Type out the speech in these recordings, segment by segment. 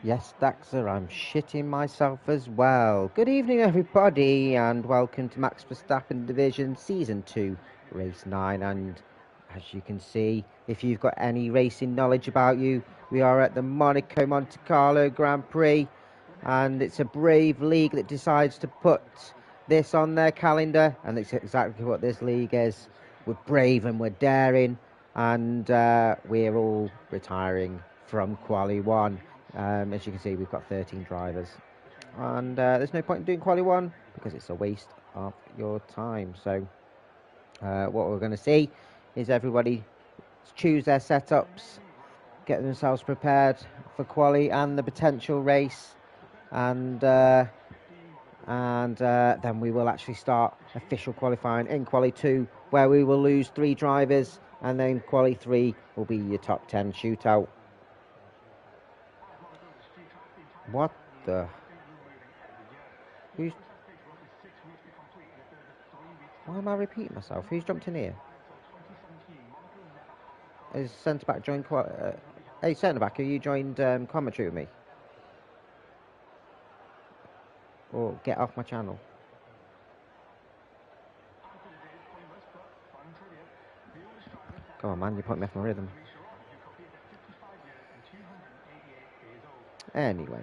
Yes, Daxter, I'm shitting myself as well. Good evening, everybody, and welcome to Max Verstappen Division Season 2, Race 9. And as you can see, if you've got any racing knowledge about you, we are at the Monaco Monte Carlo Grand Prix, and it's a brave league that decides to put this on their calendar, and it's exactly what this league is. We're brave and we're daring, and we're all retiring from Quali 1. As you can see, we've got 13 drivers, and there's no point in doing Quali 1 because it's a waste of your time. So what we're going to see is everybody choose their setups, get themselves prepared for Quali and the potential race, and then we will actually start official qualifying in Quali 2, where we will lose 3 drivers, and then Quali 3 will be your top 10 shootout. What the? Who's... Why am I repeating myself? Who's jumped in here? Is centre back joined? Hey, centre back, have you joined commentary with me? Or get off my channel? Come on, man, you're putting me off my rhythm. Anyway,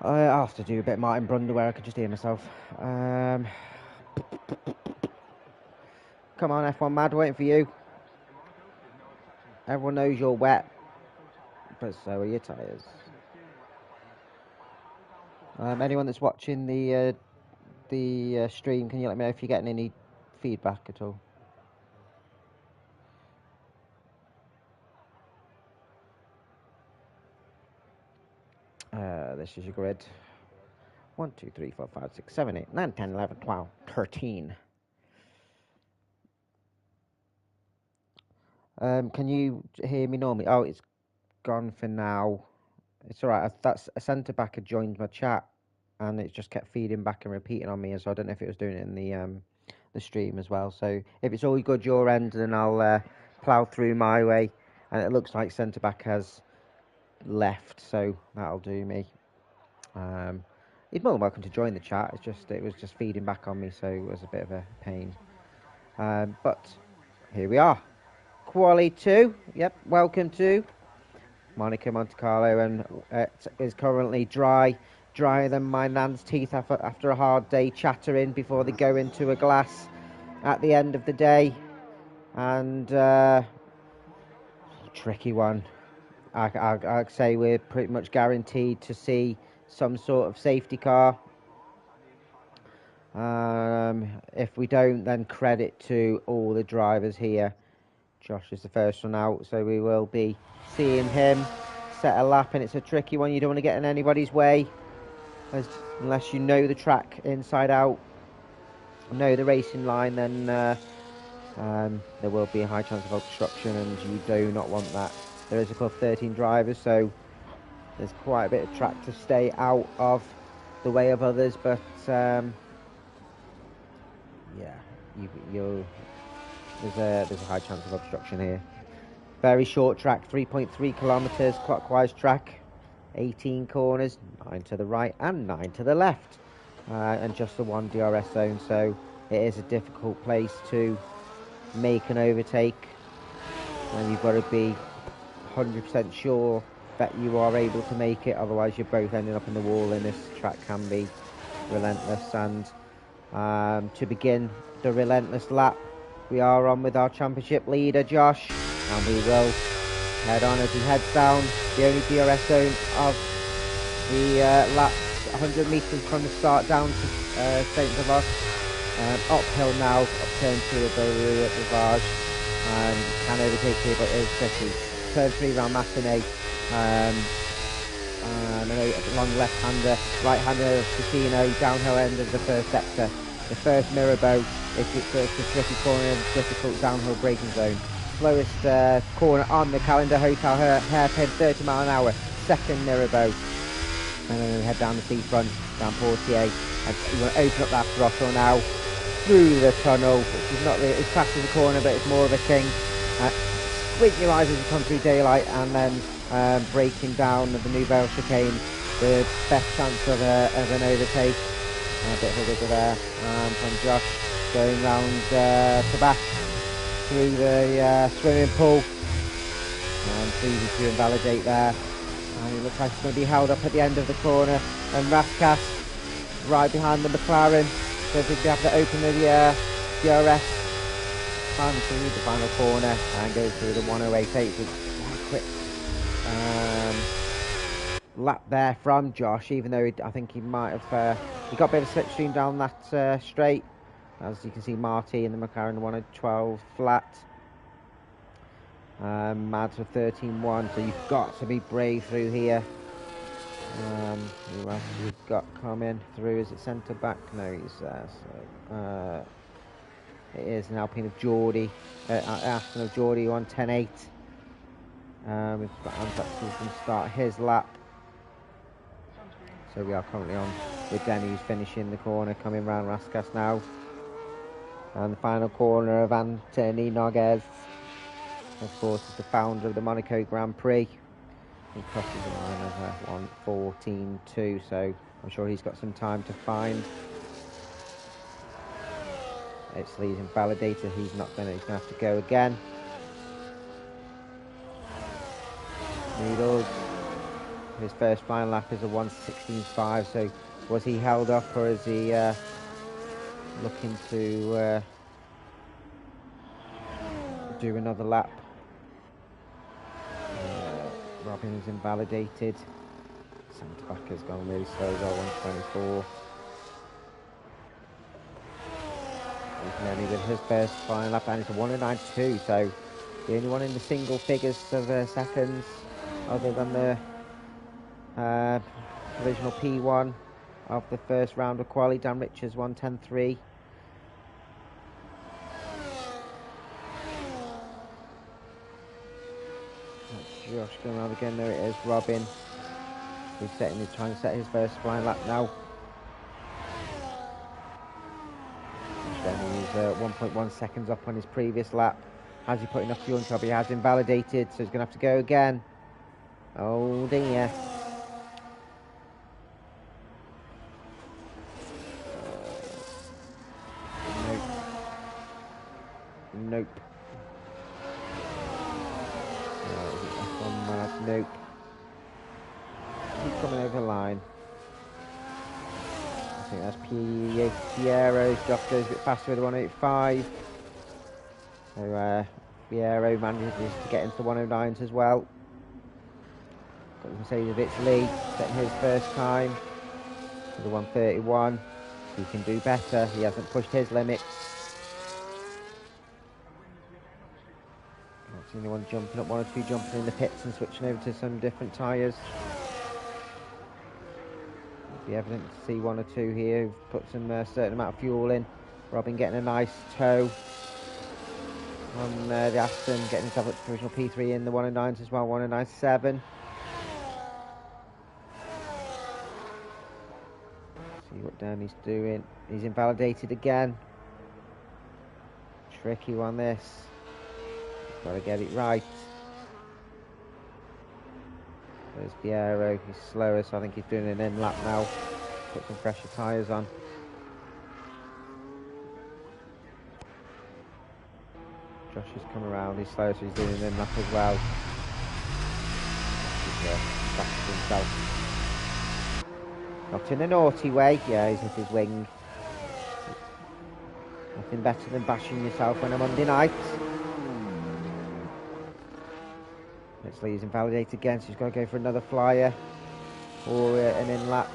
I'll have to do a bit of Martin Brunder where I could just hear myself. Come on, F1 Mad, waiting for you. Everyone knows you're wet, but so are your tyres. Anyone that's watching the stream, can you let me know if you're getting any feedback at all? This is your grid. 1, 2, 3, 4, 5, 6, 7, 8, 9, 10, 11, 12, 13. Can you hear me normally? Oh, it's gone for now. It's alright. That's a centre back had joined my chat, and it just kept feeding back and repeating on me. So I don't know if it was doing it in the stream as well. So if it's all good your end, then I'll plough through my way. And it looks like centre back has left, so that'll do me. He's more than welcome to join the chat. It was just feeding back on me, so it was a bit of a pain. But here we are. Quali 2. Yep, welcome to Monaco Monte Carlo, and it is currently drier than my nan's teeth after a hard day chattering before they go into a glass at the end of the day. And tricky one. I'd say we're pretty much guaranteed to see some sort of safety car. If we don't, then credit to all the drivers here. Josh is the first one out, so we will be seeing him set a lap, and it's a tricky one. You don't want to get in anybody's way unless you know the track inside out, know the racing line, then there will be a high chance of obstruction, and you do not want that. There is a club 13 drivers, so there's quite a bit of track to stay out of the way of others, but yeah, there's a high chance of obstruction here. Very short track, 3.3 kilometres clockwise track, 18 corners, 9 to the right and 9 to the left, and just the one DRS zone, so it is a difficult place to make an overtake, and you've got to be 100% sure that you are able to make it, otherwise you're both ending up in the wall, and this track can be relentless. And to begin the relentless lap, we are on with our championship leader Josh, and we will head on as he heads down the only DRS zone of the lap, 100 metres from the start down to St. Vavos. Uphill now, up turn 2 of the Rivage, can overtake here, but it's tricky. Turn 3 round Massenet, and a long left-hander, right-hander of Casino, downhill end of the first sector. The first Mirabeau, it's a tricky corner, difficult downhill braking zone. Slowest corner on the calendar, Hotel hairpin, 30 mile an hour. Second Mirabeau, and then we head down the seafront, down Portier, and you want to open up that throttle now through the tunnel, which is not really, it's classed as a corner, but it's more of a king. Squint your eyes as you come through daylight, and then breaking down of the Nouvelle chicane, the best chance of an overtake. A bit of a wiggle there from Josh, going round to back through the swimming pool. It's easy to invalidate there. And it looks like it's going to be held up at the end of the corner. And Raskas right behind the McLaren. So if we have to open the DRS, time to lead the final corner and go through the 108.8 with quite a quick lap there from Josh, even though I think he might have he got a bit of slipstream down that straight. As you can see, Marty in the McLaren 112 flat. Mads with 13.1, so you've got to be brave through here. Who else we've got coming through? Is it centre back? No, he's there. So it is an Alpine of Geordie, Aston of Geordie 110.8. We've got Anzac from start his lap. So we are currently on with Denny, who's finishing the corner, coming round Raskas now. And the final corner of Anthony Noguez. Of course, is the founder of the Monaco Grand Prix. He crosses the line as a 1:14.2, so I'm sure he's got some time to find. It's Lee's invalidated. He's not going to. He's going to have to go again. Needles. His first final lap is a 1:16.5. So was he held up, or is he looking to do another lap? Robin is invalidated. Centre back has gone really slow as well, 1:24. Only with his first final lap, and it's a 1:09.2, so the only one in the single figures of seconds, other than the original P1 of the first round of quali. Dan Richards 1:10.3. Josh going around again. There it is, Robin. He's trying to set his first flying lap now. Then he's 1.1 seconds up on his previous lap. Has he put enough fuel in trouble? He has invalidated, so he's going to have to go again. Oh dear. Nope. Nope. He's coming over the line. I think that's Piero. Josh goes a bit faster with the 185. So Piero manages to get into the 109s as well. Got Mercedes Lee setting his first time for the 131. He can do better. He hasn't pushed his limits. Not seen anyone jumping up, one or two jumping in the pits and switching over to some different tyres. It'd be evident to see one or two here who've put some certain amount of fuel in. Robin getting a nice tow on the Aston, getting himself up to original P3 in the 109s as well, 109.7. See what Danny's doing. He's invalidated again. Tricky one this. Got to get it right. There's Piero. He's slower, so I think he's doing an in lap now. Put some fresher tyres on. Josh has come around. He's slower, so he's doing an in lap as well. He's back to himself. Not in a naughty way. Yeah, he's hit his wing. Nothing better than bashing yourself on a Monday night. He's invalidated again, so he's got to go for another flyer or an in lap.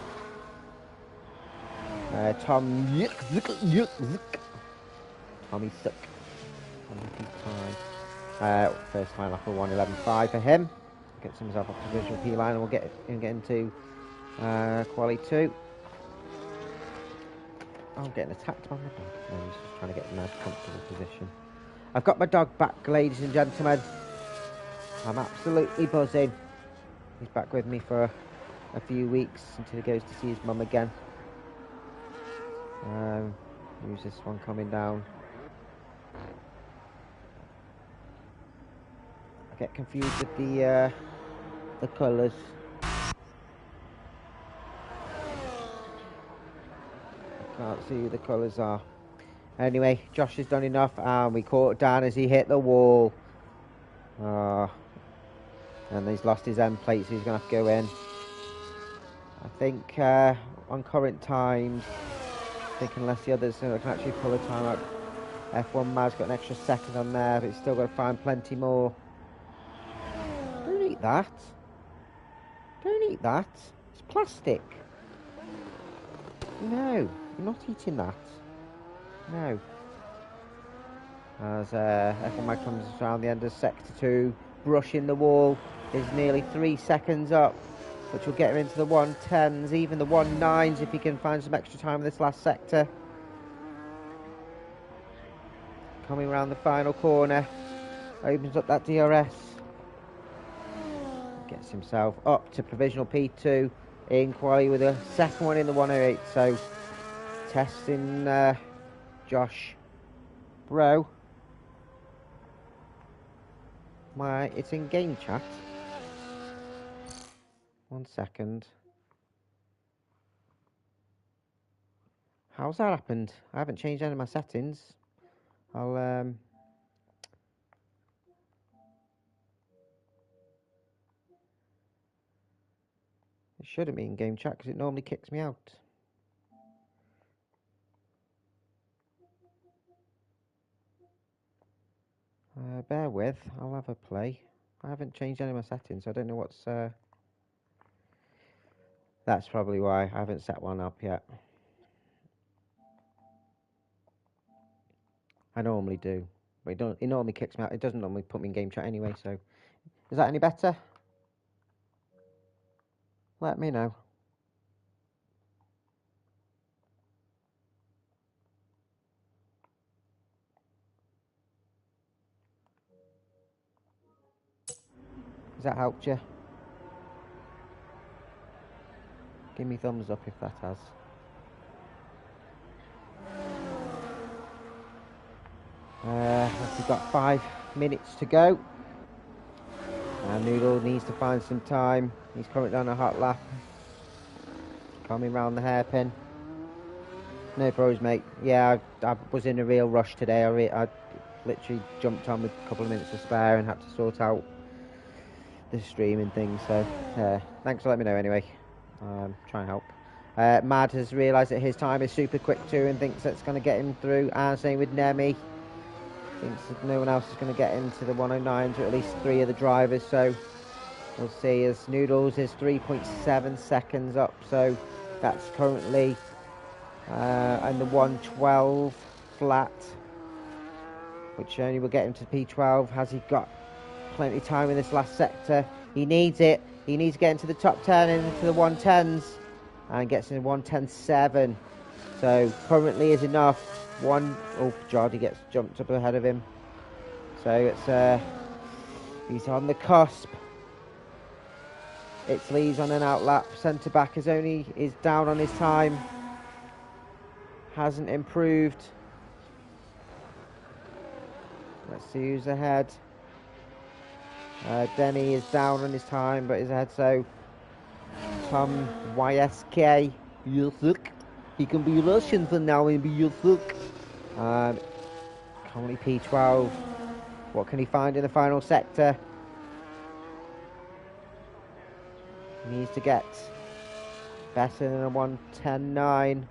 Tommy Suck. First time lap of 1:11.5 for him. Gets himself up to the visual P line, and we'll get into quali 2. I'm getting attacked by my dog. No, he's just trying to get in a nice comfortable position. I've got my dog back, ladies and gentlemen. I'm absolutely buzzing. He's back with me for a few weeks until he goes to see his mum again. Who's this one coming down? I get confused with the the colours. Can't see who the colours are. Anyway, Josh has done enough, and we caught Dan as he hit the wall. And he's lost his end plate, so he's going to have to go in. I think on current times, I think unless the others can actually pull a time out, F1 Maz's got an extra second on there, but he's still got to find plenty more. Don't eat that. Don't eat that. It's plastic. No, you're not eating that. No. As F1 Mag comes around the end of sector 2, brushing the wall, is nearly 3 seconds up, which will get him into the 110s, even the 19s if he can find some extra time in this last sector. Coming around the final corner, opens up that DRS. Gets himself up to provisional P2 in quali with a second one in the 108. So testing Josh Bro. It's in game chat. 1 second. How's that happened? I haven't changed any of my settings. I'll it shouldn't be in game chat because it normally kicks me out. Bear with, I'll have a play. I haven't changed any of my settings, so I don't know what's... That's probably why I haven't set one up yet. I normally do, but it normally kicks me out. It doesn't normally put me in game chat anyway, so... Is that any better? Let me know. Has that helped you? Give me thumbs up if that has. We've got 5 minutes to go. And Noodle needs to find some time. He's currently on a hot lap. Coming round the hairpin. No pros, mate. Yeah, I was in a real rush today. I literally jumped on with a couple of minutes to spare and had to sort out the streaming thing. So, thanks for letting me know anyway. Try and help. Mad has realised that his time is super quick too and thinks that's going to get him through. And same with Nemi. Thinks that no one else is going to get into the 109s, or at least 3 of the drivers. So we'll see as Noodles is 3.7 seconds up. So that's currently in the 112 flat, which only will get him to P12. Has he got plenty of time in this last sector? He needs it. He needs to get into the top 10 and into the 110s, and gets in 110.7. So currently is enough. Oh, Jardy gets jumped up ahead of him. So it's he's on the cusp. It's Lee's on an outlap. Centre back is down on his time. Hasn't improved. Let's see who's ahead. Denny is down on his time, but is ahead. So Tom YSK, Yusuk. He can be Russian for now and be Yusuk. Currently P12. What can he find in the final sector? He needs to get better than a 110.9.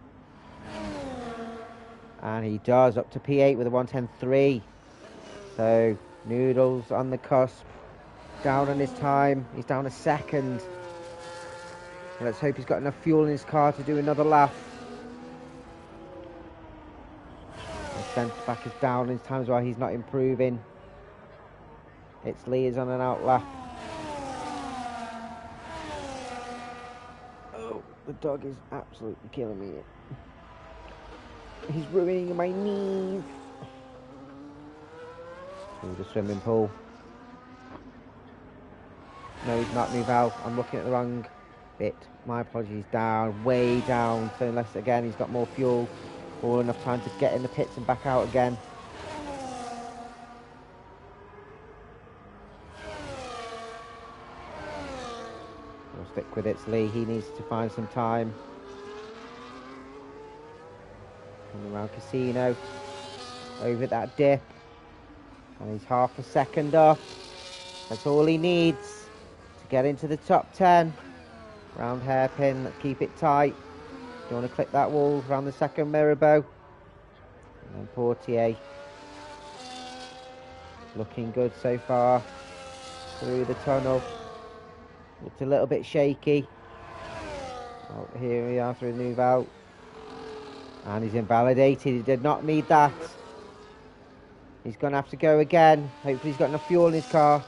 And he does, up to P8 with a 110.3. So Noodles on the cusp. Down on his time. He's down a second. Let's hope he's got enough fuel in his car to do another lap. The centre back is down in his time as well. He's not improving. It's Lee is on an out lap. Oh, the dog is absolutely killing me. He's ruining my knees. Through the swimming pool. No, he's not. Nouvel. I'm looking at the wrong bit. My apologies. Down, way down. So unless again he's got more fuel or enough time to get in the pits and back out again. We'll stick with It's Lee. He needs to find some time. Coming around Casino. Over that dip. And he's half a second off. That's all he needs to get into the top 10. Round hairpin, let's keep it tight. You want to clip that wall around the second mirror bow. And then Portier. Looking good so far. Through the tunnel. Looked a little bit shaky. Oh, here we are through the Nouvelle. And he's invalidated. He did not need that. He's going to have to go again. Hopefully he's got enough fuel in his car.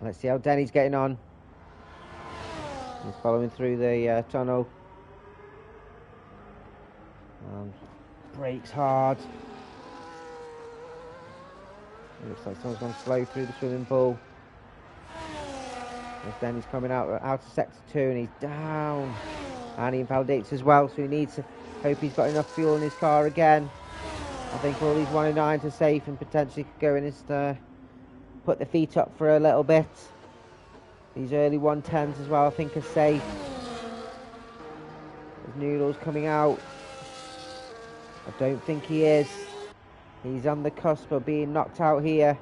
Let's see how Denny's getting on. He's following through the tunnel. Brakes hard. It looks like someone's gone slow through the swimming pool. As Denny's coming out of sector 2 and he's down. And he invalidates as well, so he needs to hope he's got enough fuel in his car again. I think all these 109s are safe and potentially could go in and put the feet up for a little bit. These early 110s as well I think are safe. There's Noodles coming out. I don't think he is. He's on the cusp of being knocked out here.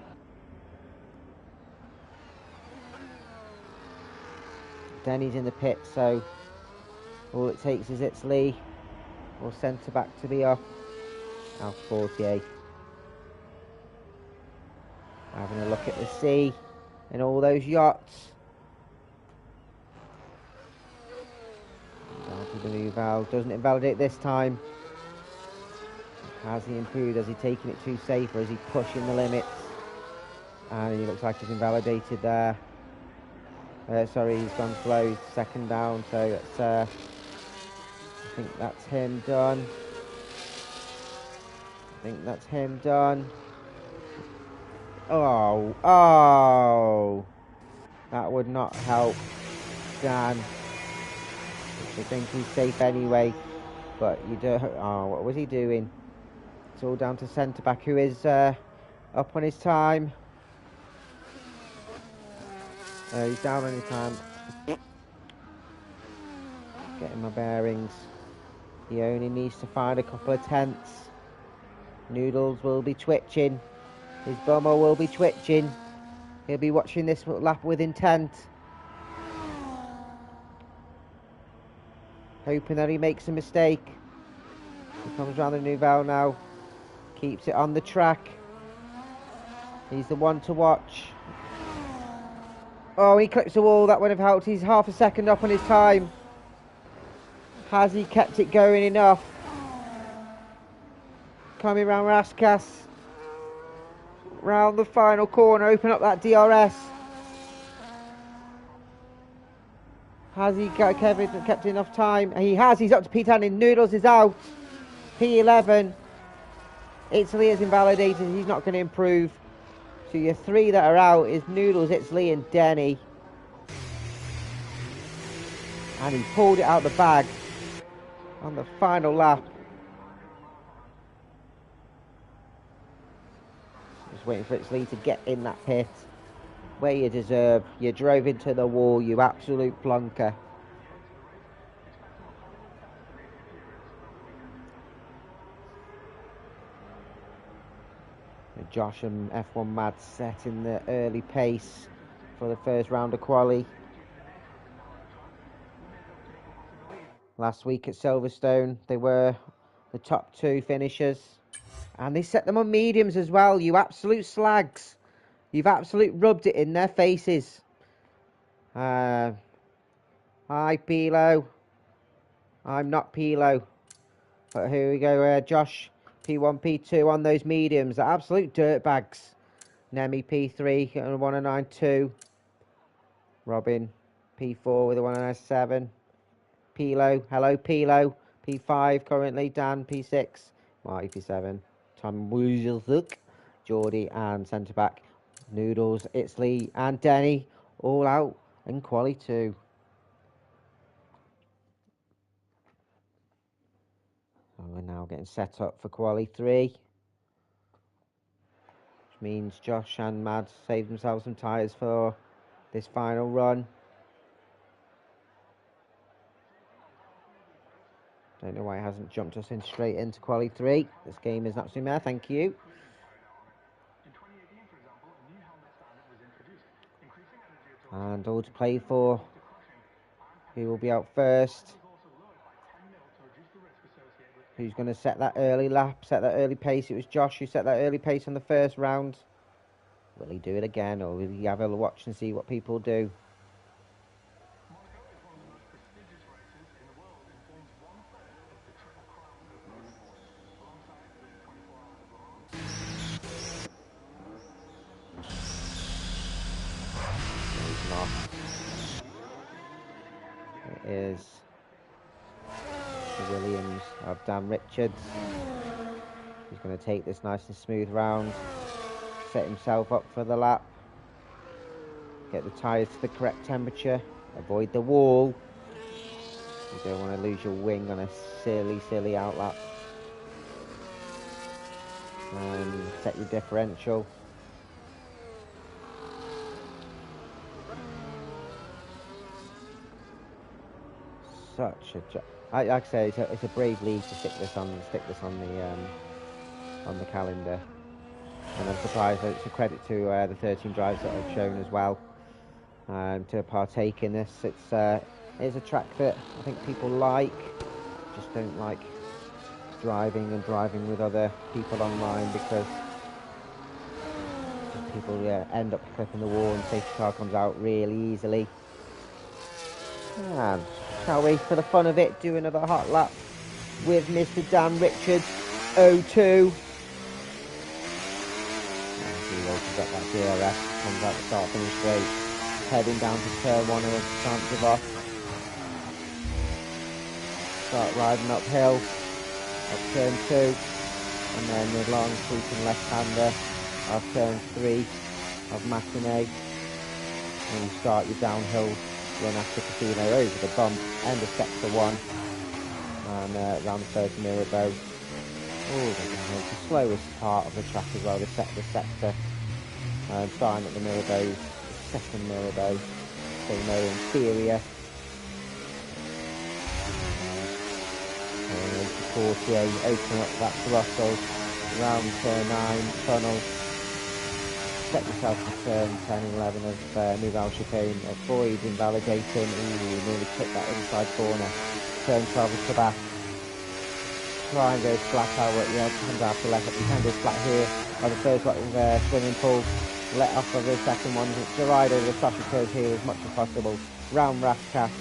Denny's in the pit, so all it takes is It's Lee or centre back to be up. Alpha 48. Having a look at the sea and all those yachts. Down to the Nouvelle. Doesn't invalidate this time. Has he improved? Has he taken it too safe, or is he pushing the limits? And he looks like he's invalidated there. Sorry, he's gone slow. He's second down, so that's, I think that's him done. I think that's him done. Oh. That would not help Dan. I think he's safe anyway. But you do. Oh, what was he doing? It's all down to centre back, who is up on his time. He's down on his time. Getting my bearings. He only needs to find a couple of tenths. Noodles will be twitching. His bummer will be twitching. He'll be watching this lap with intent. Hoping that he makes a mistake. He comes round the Nouvelle now. Keeps it on the track. He's the one to watch. Oh, he clips the wall. That would have helped. He's half a second up on his time. Has he kept it going enough? Coming round Raskas. Round the final corner. Open up that DRS. Has he kept enough time? He has. He's up to P10 and Noodles is out. P11. It's Lee is invalidated. He's not going to improve. So your three that are out is Noodles, It's Lee and Denny. And he pulled it out the bag on the final lap. Just waiting for It's Lee to get in that pit. Where you deserve. You drove into the wall, you absolute plonker. Josh and F1 Mad setting the early pace for the first round of quali. Last week at Silverstone, they were the top 2 finishers. And they set them on mediums as well, you absolute slags. You've absolutely rubbed it in their faces. Hi, Pilo. I'm not Pilo. But here we go, Josh. P1, P2 on those mediums. They're absolute dirtbags. Nemi, P3, and a 109.2. Robin, P4 with a 109.7. Pilo, hello, Pilo. P5 currently. Dan, P6. Marty, P7. Tom Wuzelzuk. Geordie and centre back. Noodles, It's Lee and Denny all out in quali 2. So we're now getting set up for quali 3. Which means Josh and Mad save themselves some tyres for this final run. Don't know why it hasn't jumped us in straight into quali 3. This game is absolutely mad, thank you. And all to play for. Who will be out first? Who's going to set that early lap, set that early pace? It was Josh who set that early pace on the first round. Will he do it again, or will he have a watch and see what people do? It is the Williams of Dan Richards. He's going to take this nice and smooth round, set himself up for the lap, get the tyres to the correct temperature, avoid the wall. You don't want to lose your wing on a silly outlap. And set your differential. Such a like I say, it's a brave league to stick this on the calendar, and I'm surprised that it's a credit to the 13 drivers that I've shown as well to partake in this. It's a track that I think people like, just don't like driving with other people online, because people end up clipping the wall and safety car comes out really easily. And shall we, for the fun of it, do another hot lap with Mr. Dan Richards, 02. And he opens up that DRS, comes out the start finish straight, heading down to turn 1 and can't give off. Start riding uphill, up turn 2, and then the long sweeping left-hander off turn 3 of Matinee. And you start your downhill run after Casino over the bump, end of sector 1, and round the first mirror bow. Oh, the slowest part of the track as well, the sector. Starting at the mirror bows, the second mirror bow, so no inferior. 40, open up that throttle, round turn 9, tunnel. Set yourself to turn 10 and 11 of Nouvelle Chicane. Avoid invalidating. Ooh, nearly clip that inside corner. Turn 12 is to back. Try and go flat out at the end. Comes out to left. You can go flat here on the first lot of swimming pool. Let off of the second one. To ride over the Sasha curve here as much as possible. Round Rascas.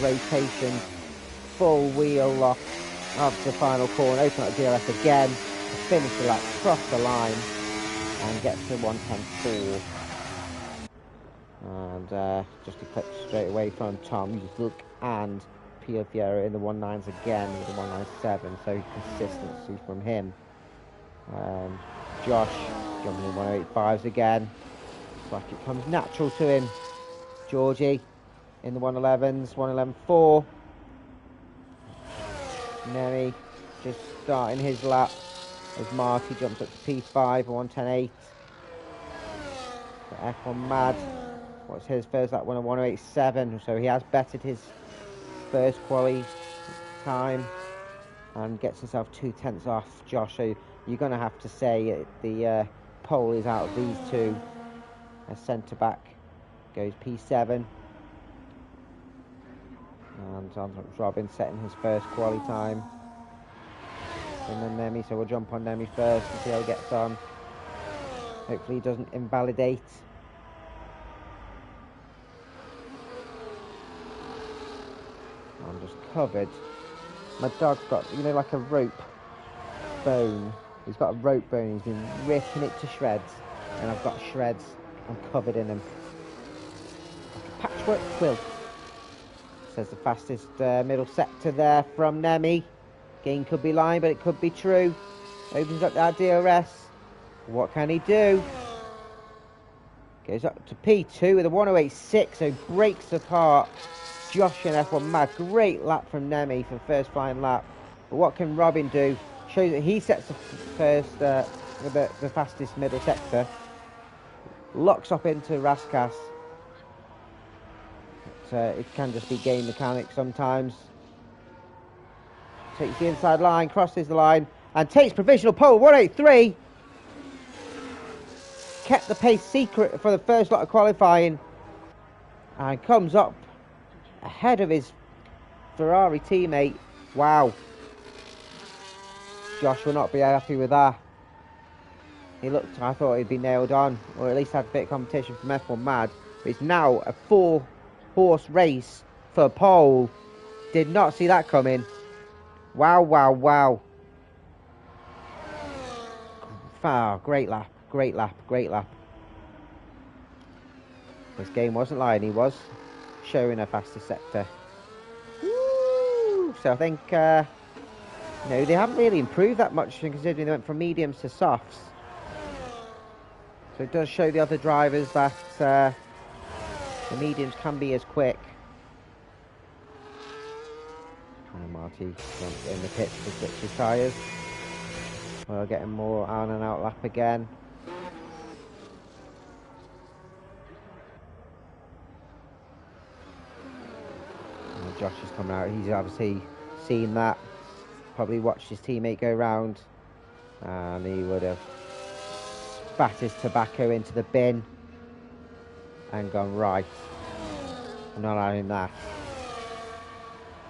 Rotation. Full wheel lock of the final corner. Open up DRS again. Finish the lap. Cross the line. And get to 1:10.4, and just eclipsed straight away from Tom Zook and Pio Fiero in the 1.9s again with the 1.97, so consistency from him. Josh jumping in 1.85s again, it's like it comes natural to him. Georgie in the 1.11s, 1.11.4. Neri just starting his lap as Marty jumps up to P5 and 1:10.8. F1 Mad, what's his first lap? 1:1.87, so he has bettered his first quali time and gets himself 0.2 off Josh. So you're going to have to say the pole is out of these two. As centre back goes P7, and Robin setting his first quali time. And then Nemi, so we'll jump on Nemi first and see how he gets on. Hopefully he doesn't invalidate. I'm just covered. My dog's got, like a rope bone. He's got a rope bone, he's been ripping it to shreds. And I've got shreds, I'm covered in them. Like a patchwork quilt. Says the fastest middle sector there from Nemi. Gain could be lying, but it could be true. Opens up that DRS. What can he do? Goes up to P2 with a 1:08.6, so breaks apart Josh and F1 Mad. Great lap from Nemi for the first flying lap. But what can Robin do? Shows that he sets the first, the fastest middle sector. Locks up into Rascas. But, it can just be game mechanics sometimes. Takes the inside line, crosses the line, and takes provisional pole. 183. Kept the pace secret for the first lot of qualifying, and comes up ahead of his Ferrari teammate. Wow. Josh will not be happy with that. I thought he'd be nailed on, or at least had a bit of competition from F1 Mad. But it's now a 4-horse race for pole. Did not see that coming. Wow, wow, wow. Great lap, great lap, great lap. This game wasn't lying, he was showing a faster sector. Woo! So I think, they haven't really improved that much considering they went from mediums to softs. So it does show the other drivers that the mediums can be as quick. And Marty in the pits to switch his tyres. We're getting more on and out lap again. And Josh is coming out. He's obviously seen that. Probably watched his teammate go round. And he would have spat his tobacco into the bin and gone, right, I'm not having that.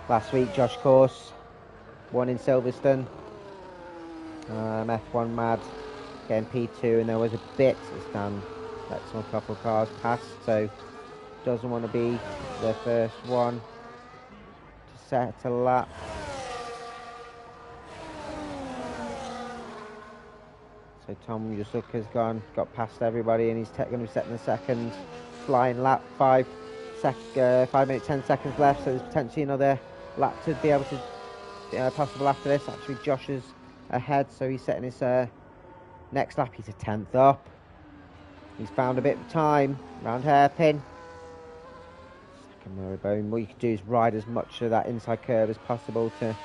Last week, Josh Course won in Silverstone. F1 Mad getting P2, and there was a bit as Dan let some couple of cars past, so doesn't want to be the first one to set a lap. So Tom Yusuke has got past everybody, and he's going to be setting the second flying lap. 5 minutes 10 seconds left, so there's potentially another lap to be able to possible after this. Actually, Josh is ahead, so he's setting his next lap. He's a 10th up. He's found a bit of time around hairpin. Second Marybone. What you can do is ride as much of that inside curve as possible to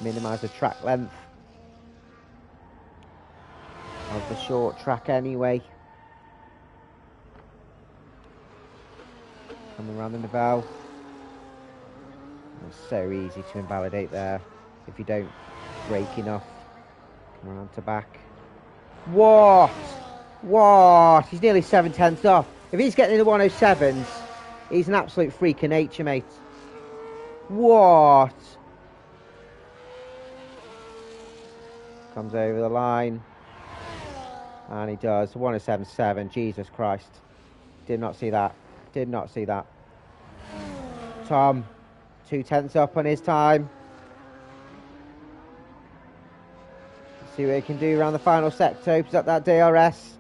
minimise the track length of the short track anyway. Coming around the Nivelle. It's so easy to invalidate there if you don't brake enough. Come around to back. What? He's nearly 7/10 off. If he's getting in the 107s, he's an absolute freak of nature, mate. What? Comes over the line. And he does. 107.7. Jesus Christ. Did not see that. Did not see that. Tom, 2/10 up on his time. Let's see what he can do around the final sector. Opens up that DRS.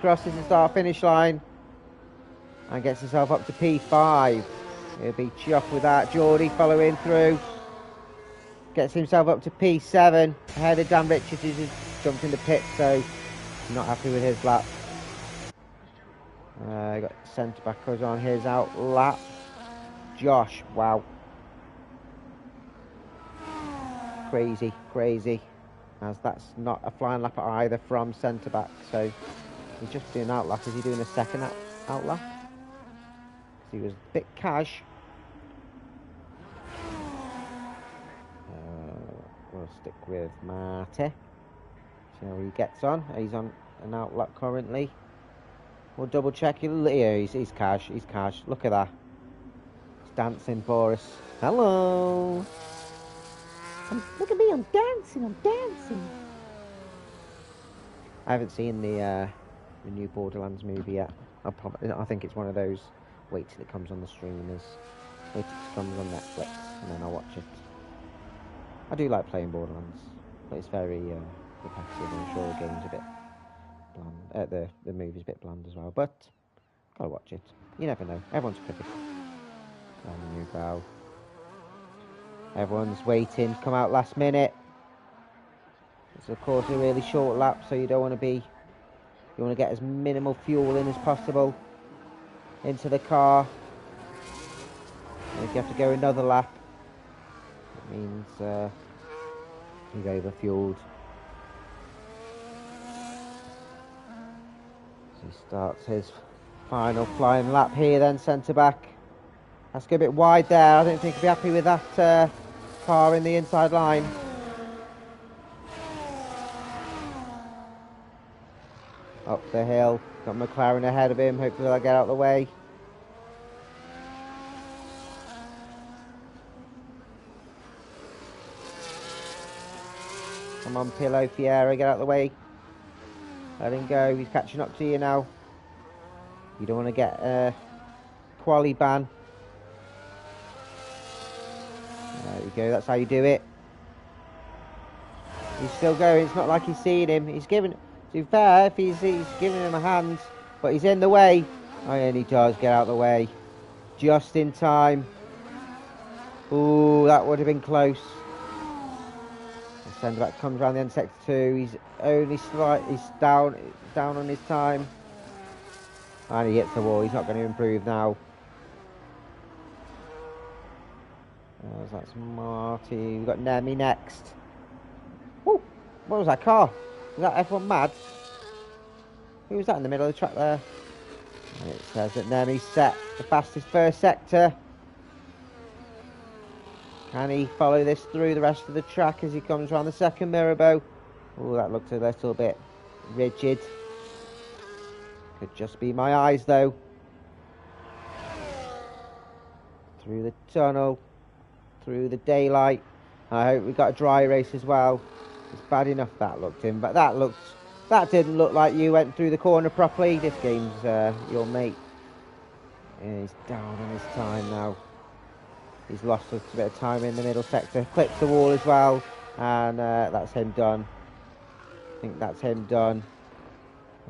Crosses the start-finish line. And gets himself up to P5. He'll be chuffed with that. Geordie following through. Gets himself up to P7. Ahead of Dan Richards, who's just jumped in the pit, so not happy with his lap. Got centre backers on his out lap. Josh, wow. Crazy. As that's not a flying lap either from centre back, so he's just doing out lap. Is he doing a second out lap? He was a bit cash. We'll stick with Monte. See how he gets on. He's on an out lap currently. We'll double check. Yeah, he's cash. He's cash. Look at that. He's dancing for us. Hello. Look at me. I'm dancing. I haven't seen the new Borderlands movie yet. I think it's one of those. Wait till it comes on the streamers. Wait till it comes on Netflix, and then I'll watch it. I do like playing Borderlands, but it's very repetitive, and I'm sure the game's a bit bland. The movie's a bit bland as well, but gotta watch it. You never know. Everyone's critical. And the new bow. Everyone's waiting. Come out last minute. It's of course a really short lap, so you don't want to be. You want to get as minimal fuel in as possible into the car. And if you have to go another lap, it means you've overfueled. So he starts his final flying lap here then, centre back. Has to go a bit wide there. I don't think he'll be happy with that car in the inside line. Up the hill. Got McLaren ahead of him. Hopefully they'll get out of the way. Come on, Pillow, Fiera, get out of the way. Let him go. He's catching up to you now. You don't want to get a quali ban. There you go. That's how you do it. He's still going. It's not like he's seen him. He's giving... To be fair, if he's giving him a hand, but he's in the way. Oh, and he does get out of the way. Just in time. Ooh, that would have been close. The centre-back comes around the end sector 2. He's only he's down on his time. And he hits the wall. He's not going to improve now. That's Marty. We've got Nemi next. Woo! What was that car? Was that F1 Mad? Who was that in the middle of the track there? And it says that Nemi set the fastest first sector. Can he follow this through the rest of the track as he comes around the second Mirabeau? Oh, that looked a little bit rigid. Could just be my eyes though. Through the tunnel. Through the daylight. I hope we got a dry race as well. It's bad enough that looked in, but that didn't look like you went through the corner properly. This game's your mate. And he's down on his time now. He's lost a bit of time in the middle sector. Clips the wall as well. And that's him done. I think that's him done.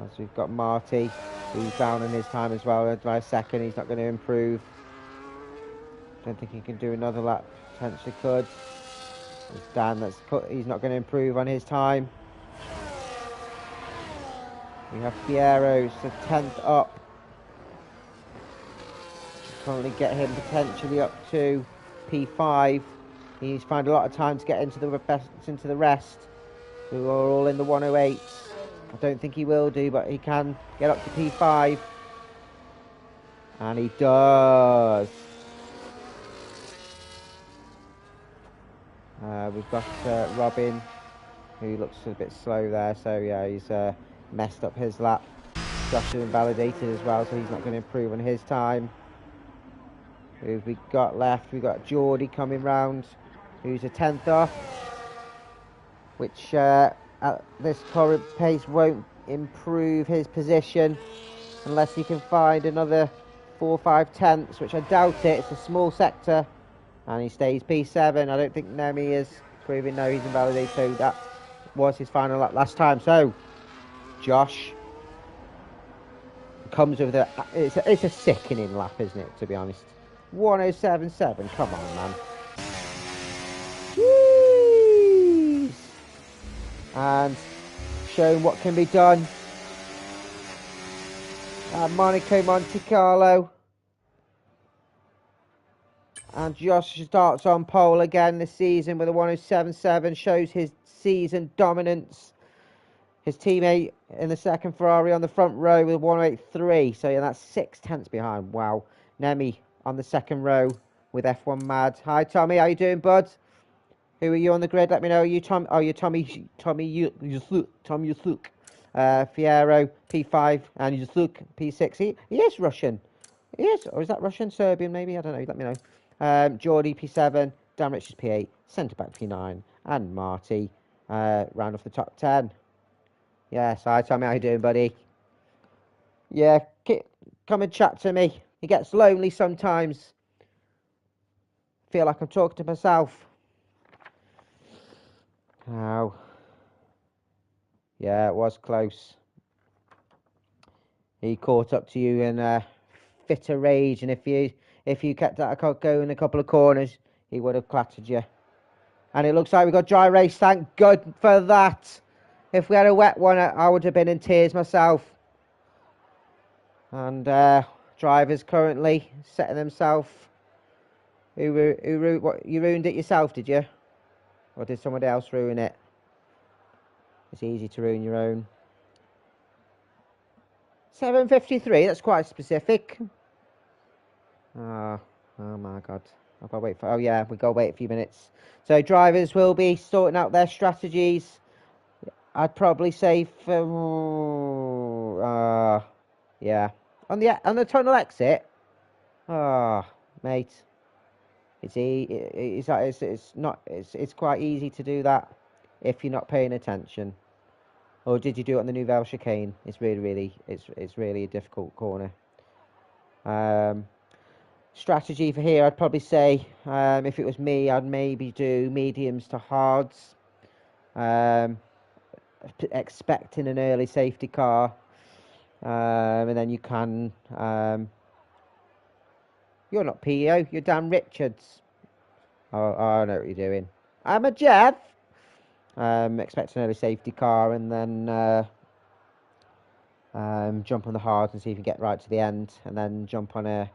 As we've got Marty, who's down in his time as well. By a second, he's not going to improve. Don't think he can do another lap. Potentially could. It's Dan he's not going to improve on his time. We have Fiero's the 10th up. Currently get him potentially up to P5. He needs to find a lot of time to get into the rest. Who are all in the 108s. I don't think he will do, but he can get up to P5. And he does. We've got Robin, who looks a bit slow there. So yeah, he's messed up his lap. Josh is invalidated as well, so he's not going to improve on his time. Who've we got left? We've got Geordie coming round, who's a 10th off, which at this current pace won't improve his position unless he can find another 4 or 5 tenths, which I doubt it. It's a small sector, and he stays P7. I don't think Nemi is proving no, he's invalidated, so that was his final lap last time. So Josh comes with it's a sickening lap, isn't it, to be honest? 107.7, come on, man. Jeez. And showing what can be done at Monaco, Monte Carlo. And Josh starts on pole again this season with a 107.7, shows his season dominance. His teammate in the second Ferrari on the front row with a 108.3, so yeah, that's 6 tenths behind. Wow. Nemi on the second row with F1 Mad. Hi Tommy, how you doing, bud? Who are you on the grid? Let me know. Are you Tom? Oh, you're Tommy Yusuk. Fiero P5 and Yusuk P6. He is Russian. He is, or is that Russian? Serbian maybe? I don't know. Let me know. Geordie P7, Dan Richards P8, centre back P9, and Marty round off the top 10. Yes, hi Tommy, how you doing, buddy? Yeah, come and chat to me. It gets lonely sometimes. Feel like I'm talking to myself. Oh. Yeah, it was close. He caught up to you in a fit of rage, and if you kept that going a couple of corners, he would have clattered you. And it looks like we got dry race. Thank God for that. If we had a wet one, I would have been in tears myself. And drivers currently setting themselves. You ruined it yourself, did you? Or did somebody else ruin it? It's easy to ruin your own. 7:53, that's quite specific. Oh my God. I've got to wait for. Oh yeah, we've got to wait a few minutes. So drivers will be sorting out their strategies. I'd probably say for yeah, on the tunnel exit. Mate, it's quite easy to do that if you're not paying attention. Or did you do it on the Nouvelle chicane? It's really a difficult corner. Strategy for here, I'd probably say, if it was me, I'd maybe do mediums to hards. Expecting an early safety car. And then you can... you're not PO, you're Dan Richards. Oh, I know what you're doing. I'm a Jeff. Expect an early safety car and then jump on the hards and see if you get right to the end, and then jump on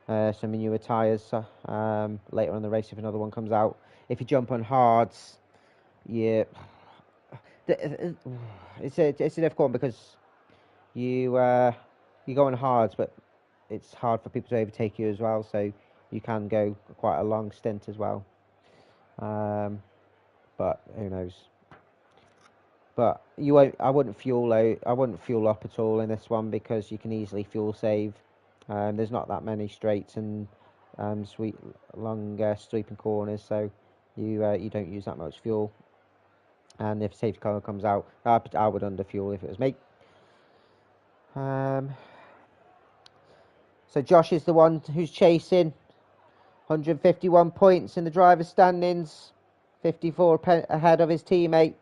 some newer tyres later on in the race if another one comes out. If you jump on hards, it's a difficult one because you go on hards, but it's hard for people to overtake you as well, so you can go quite a long stint as well. But who knows? But you won't. I wouldn't fuel out. I wouldn't fuel up at all in this one because you can easily fuel save. There's not that many straights and long sweeping corners, so you don't use that much fuel. And if safety car comes out, I would underfuel if it was me. So Josh is the one who's chasing. 151 points in the driver's standings, 54 ahead of his teammate.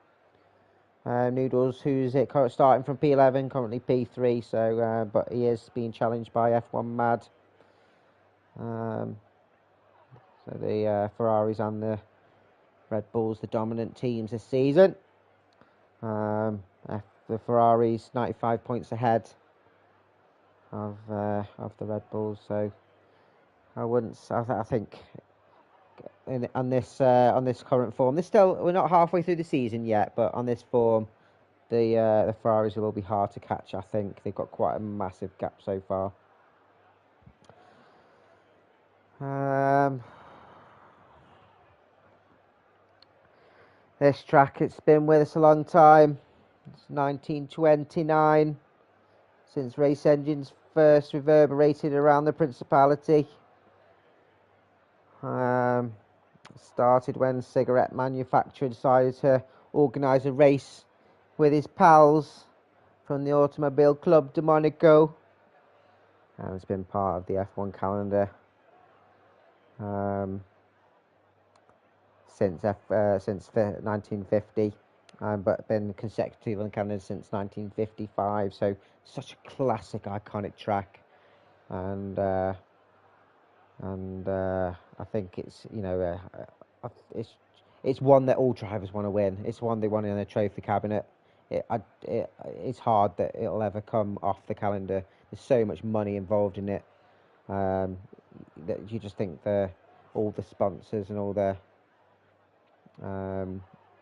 Noodles, who's starting from P11, currently P3, so but he is being challenged by F1 Mad. So the Ferraris and the Red Bulls, the dominant teams this season. The Ferraris 95 points ahead of the Red Bulls, so I wouldn't. I think on this current form, we're not halfway through the season yet, but on this form, the Ferraris will be hard to catch. I think they've got quite a massive gap so far. This track, it's been with us a long time. It's 1929 since race engines first reverberated around the Principality. Started when cigarette manufacturer decided to organise a race with his pals from the Automobile Club de Monaco, and it's been part of the F1 calendar since 1950, but been consecutive on the calendar since 1955. So such a classic, iconic track, and I think it's it's one that all drivers want to win. It's one they want in their trophy cabinet. It's hard that it'll ever come off the calendar. There's so much money involved in it that you just think all the sponsors and all the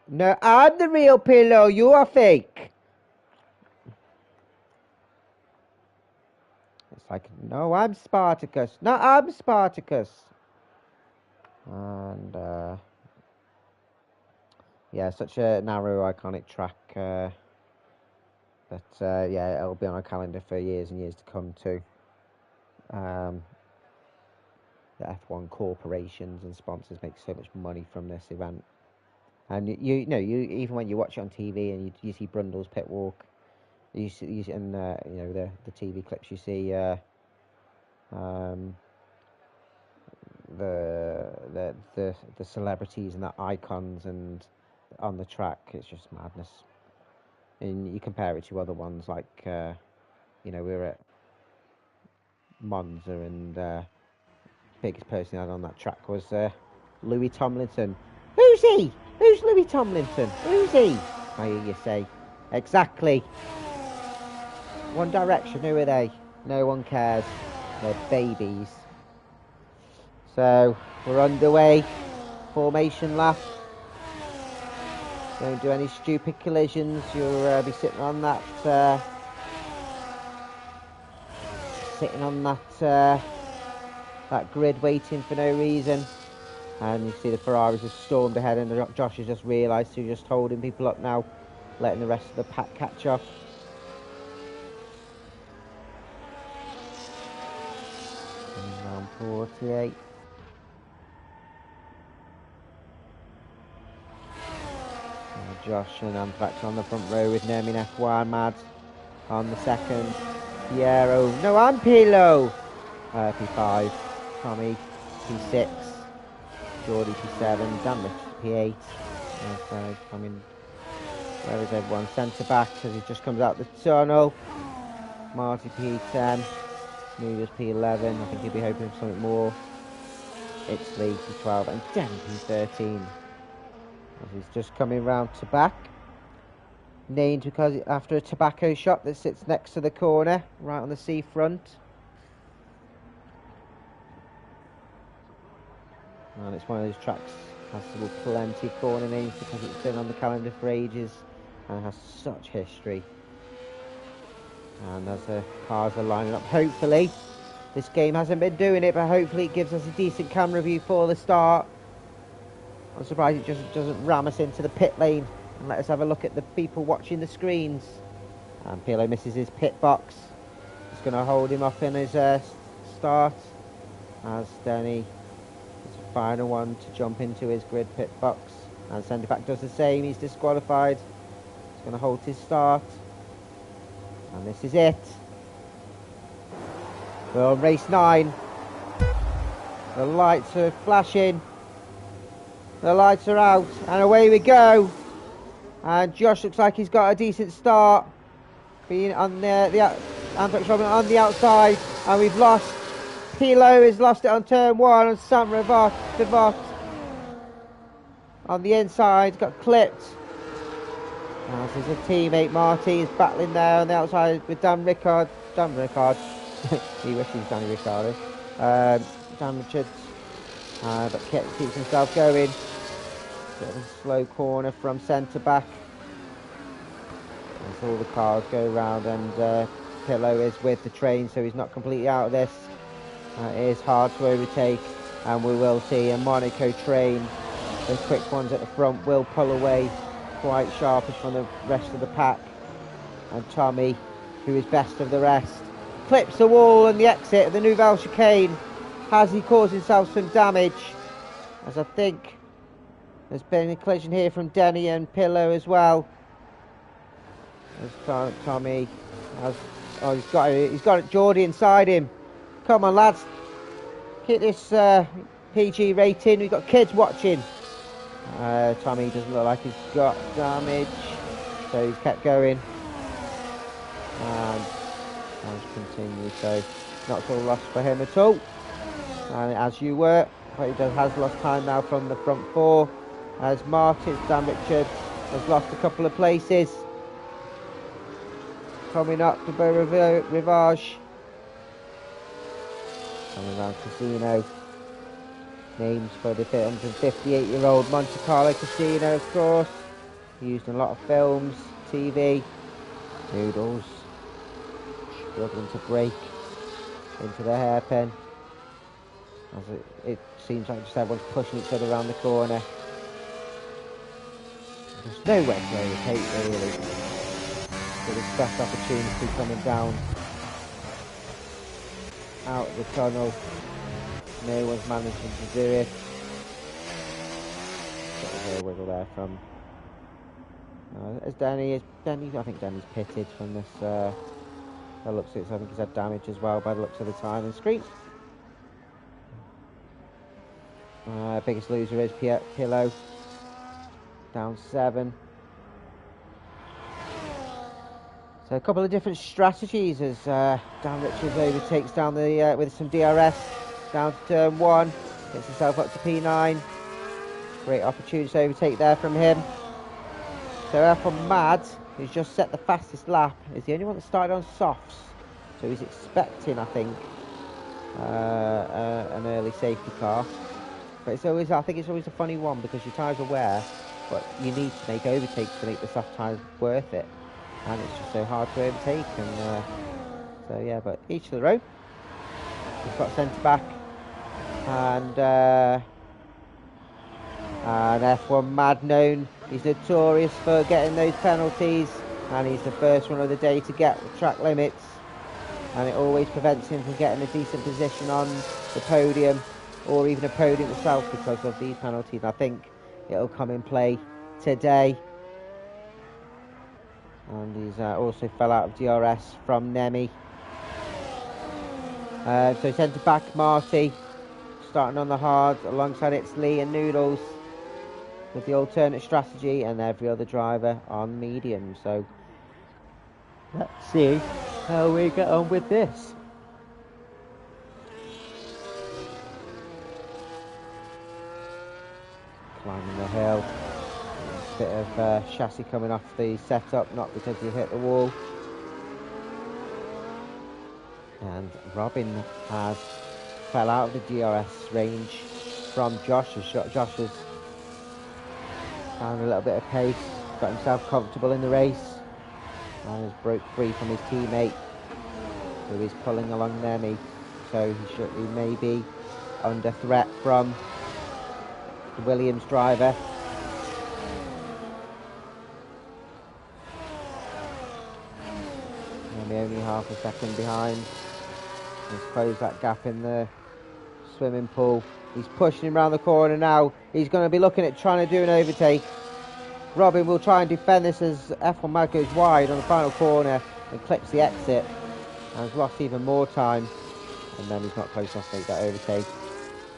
no, I'm the real Pillow. You are fake. It's like, no, I'm Spartacus. No, I'm Spartacus. And yeah, such a narrow, iconic track. But yeah, it'll be on our calendar for years and years to come too. The F1 corporations and sponsors make so much money from this event. And you even when you watch it on TV and you see Brundle's pit walk, you see and the TV clips, you see the celebrities and the icons and on the track. It's just madness. And you compare it to other ones like we were at Monza, and biggest person out on that track was Louis Tomlinson. Who's he? Who's Louis Tomlinson? Who's he? I hear you say. Exactly. One Direction, who are they? No one cares. They're babies. So, we're underway. Formation lap. Don't do any stupid collisions. You'll be sitting on that that grid waiting for no reason. And you see the Ferraris have stormed ahead, and Josh has just realised he's just holding people up now, letting the rest of the pack catch up. Round 48. Josh and Anthrax on the front row with Nermin F1, Mad on the second, Piero, no, and Pilo, P5, Tommy P6, Geordie P7, Dan Richards P8, I mean, where is everyone? Centre back as he just comes out the tunnel, Marty P10, Movers P11, I think he'll be hoping for something more, Itzley P12 and Denny P13. As he's just coming round to back, named because after a tobacco shop that sits next to the corner, right on the seafront. And it's one of those tracks has plenty of corner names because it's been on the calendar for ages and has such history. And as the cars are lining up, hopefully, this game hasn't been doing it, but hopefully it gives us a decent camera view for the start. I'm surprised it just doesn't ram us into the pit lane and let us have a look at the people watching the screens. And Pilo misses his pit box. He's going to hold him up in his start as Denny is the final one to jump into his grid pit box. And centre back does the same, he's disqualified. He's going to hold his start. And this is it. Well, race 9. The lights are flashing. The lights are out, and away we go. And Josh looks like he's got a decent start, being on the Anthrax Robin on the outside, and we've lost. Pilo has lost it on turn 1, and Sam Devot on the inside got clipped. As his teammate Marty is battling there on the outside with Dan Rickard. He wishes Danny Ricciardo. Dan Richards, but keeps himself going. Bit of a slow corner from centre back as all the cars go round, and Pilo is with the train, so he's not completely out of this. It is hard to overtake, and we will see a Monaco train. The quick ones at the front will pull away quite sharpish from the rest of the pack, and Tommy, who is best of the rest, clips the wall and the exit of the Nouvelle chicane. Has he caused himself some damage? As I think there's been a collision here from Denny and Pilo as well. As Tommy has, he's got Geordie inside him. Come on, lads, hit this PG rating. We've got kids watching. Tommy doesn't look like he's got damage, so he's kept going. And continue, so not all lost for him at all. And as you were, but he has lost time now from the front 4. As Martin, Dan Richards has lost a couple of places. Coming up to Beau Rivage. Coming around Casino. Names for the 158-year-old Monte Carlo Casino, of course. Used in a lot of films, TV. Noodles. Struggling to break into the hairpin. As it seems like just everyone's pushing each other around the corner. There's nowhere to overtake, really. So this best opportunity coming down out of the tunnel. No one's managing to do it. Got a real wiggle there from as Denny. I think Denny's pitted from this. By the looks of it, so I think he's had damage as well by the looks of the time and screen. Biggest loser is Pilo, down 7. So a couple of different strategies as Dan Richards overtakes down the with some DRS down to turn 1, gets himself up to P9. Great opportunity to overtake there from him. So F1 Mad, who's just set the fastest lap, is the only one that started on softs, so he's expecting, I think, an early safety car. But it's always, I think it's always a funny one because your tyres are wear, but you need to make overtakes to make the soft tyres worth it, and it's just so hard to overtake. And so yeah, but each to their own. We've got centre back, and And F1 Mad known, he's notorious for getting those penalties, and he's the first one of the day to get track limits, and it always prevents him from getting a decent position on the podium or even a podium itself because of these penalties. I think it'll come in play today. And he's also fell out of DRS from Nemi. So centre back Monte starting on the hard alongside it's Lee and Noodles with the alternate strategy, and every other driver on medium. So let's see how we get on with this. Climbing the hill. A bit of chassis coming off the setup, not because he hit the wall. And Robin has fell out of the DRS range from Josh. Josh has found a little bit of pace, got himself comfortable in the race, and has broke free from his teammate, who is pulling along Nemi. So he may be under threat from the Williams driver. Nemi only half a second behind. He's closed that gap in the swimming pool. He's pushing him around the corner now. He's going to be looking at trying to do an overtake. Robin will try and defend this as F1 Mad goes wide on the final corner and clips the exit. And has lost even more time. And then he's not close enough to make that overtake.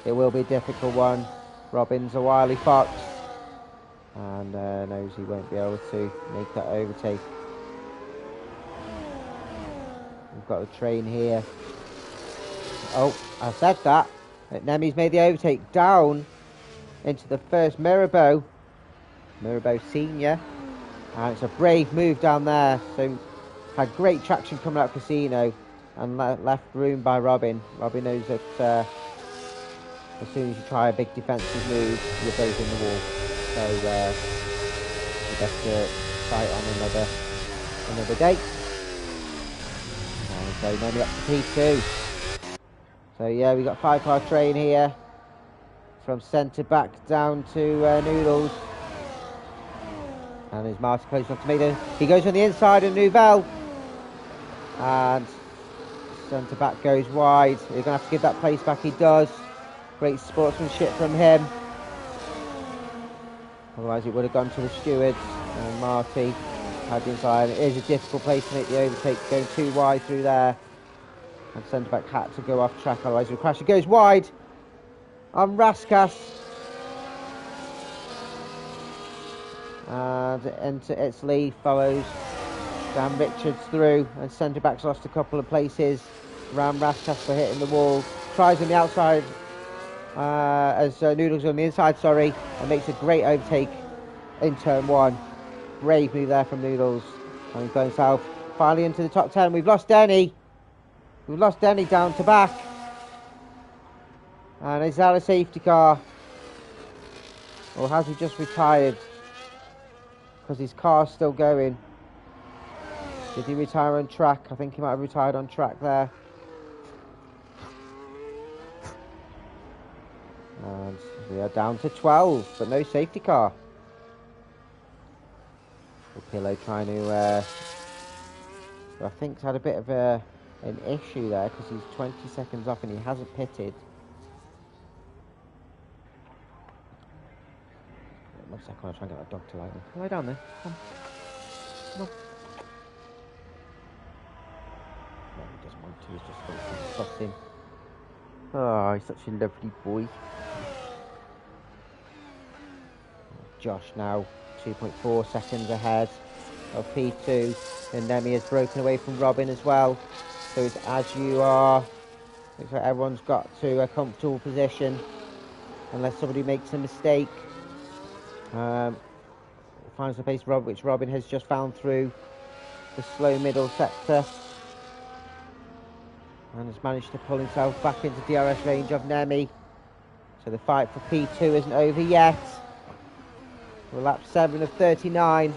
It will be a difficult one. Robin's a wily fox. And knows he won't be able to make that overtake. We've got the train here. Oh, I said that. Nemi's made the overtake down into the first Mirabeau Senior. And it's a brave move down there. So had great traction coming out of Casino and left room by Robin. Robin knows that as soon as you try a big defensive move, you're both in the wall. So you best to fight on another day. And so Nemi up to P2. So yeah, we got 5-car train here from centre back down to Noodles. And there's Martin close enough to make it. He goes on the inside of Nouvelle. And centre back goes wide. You're going to have to give that place back. He does. Great sportsmanship from him. Otherwise it would have gone to the stewards. And Marty had the inside. It is a difficult place to make the overtake, going too wide through there. And centre back had to go off track, otherwise he'll crash. It goes wide on Raskas. And into its lead follows Dan Richards through, and centre back's lost a couple of places. Ram Raskas for hitting the wall. Tries on the outside as Noodles on the inside, and makes a great overtake in turn one. Brave move there from Noodles. And he's going south. Finally into the top 10. We've lost Denny. We've lost Denny down to back. And is that a safety car? Or has he just retired? Because his car's still going. Did he retire on track? I think he might have retired on track there. And we are down to 12, but no safety car. Pillow trying to... I think he's had a bit of an issue there because he's 20 seconds off and he hasn't pitted. 1 second, I'll try and get that dog to lie down. Lie down there. Come on. Come on. No, he doesn't want to. He's just going to fuss him. Oh, he's such a lovely boy. Josh now 2.4 seconds ahead of P2, and Nemi has broken away from Robin as well. So it's as you are. Looks like everyone's got to a comfortable position unless somebody makes a mistake. Finds the pace which Robin has just found through the slow middle sector and has managed to pull himself back into DRS range of Nemi. So the fight for P2 isn't over yet. We're lap 7 of 39.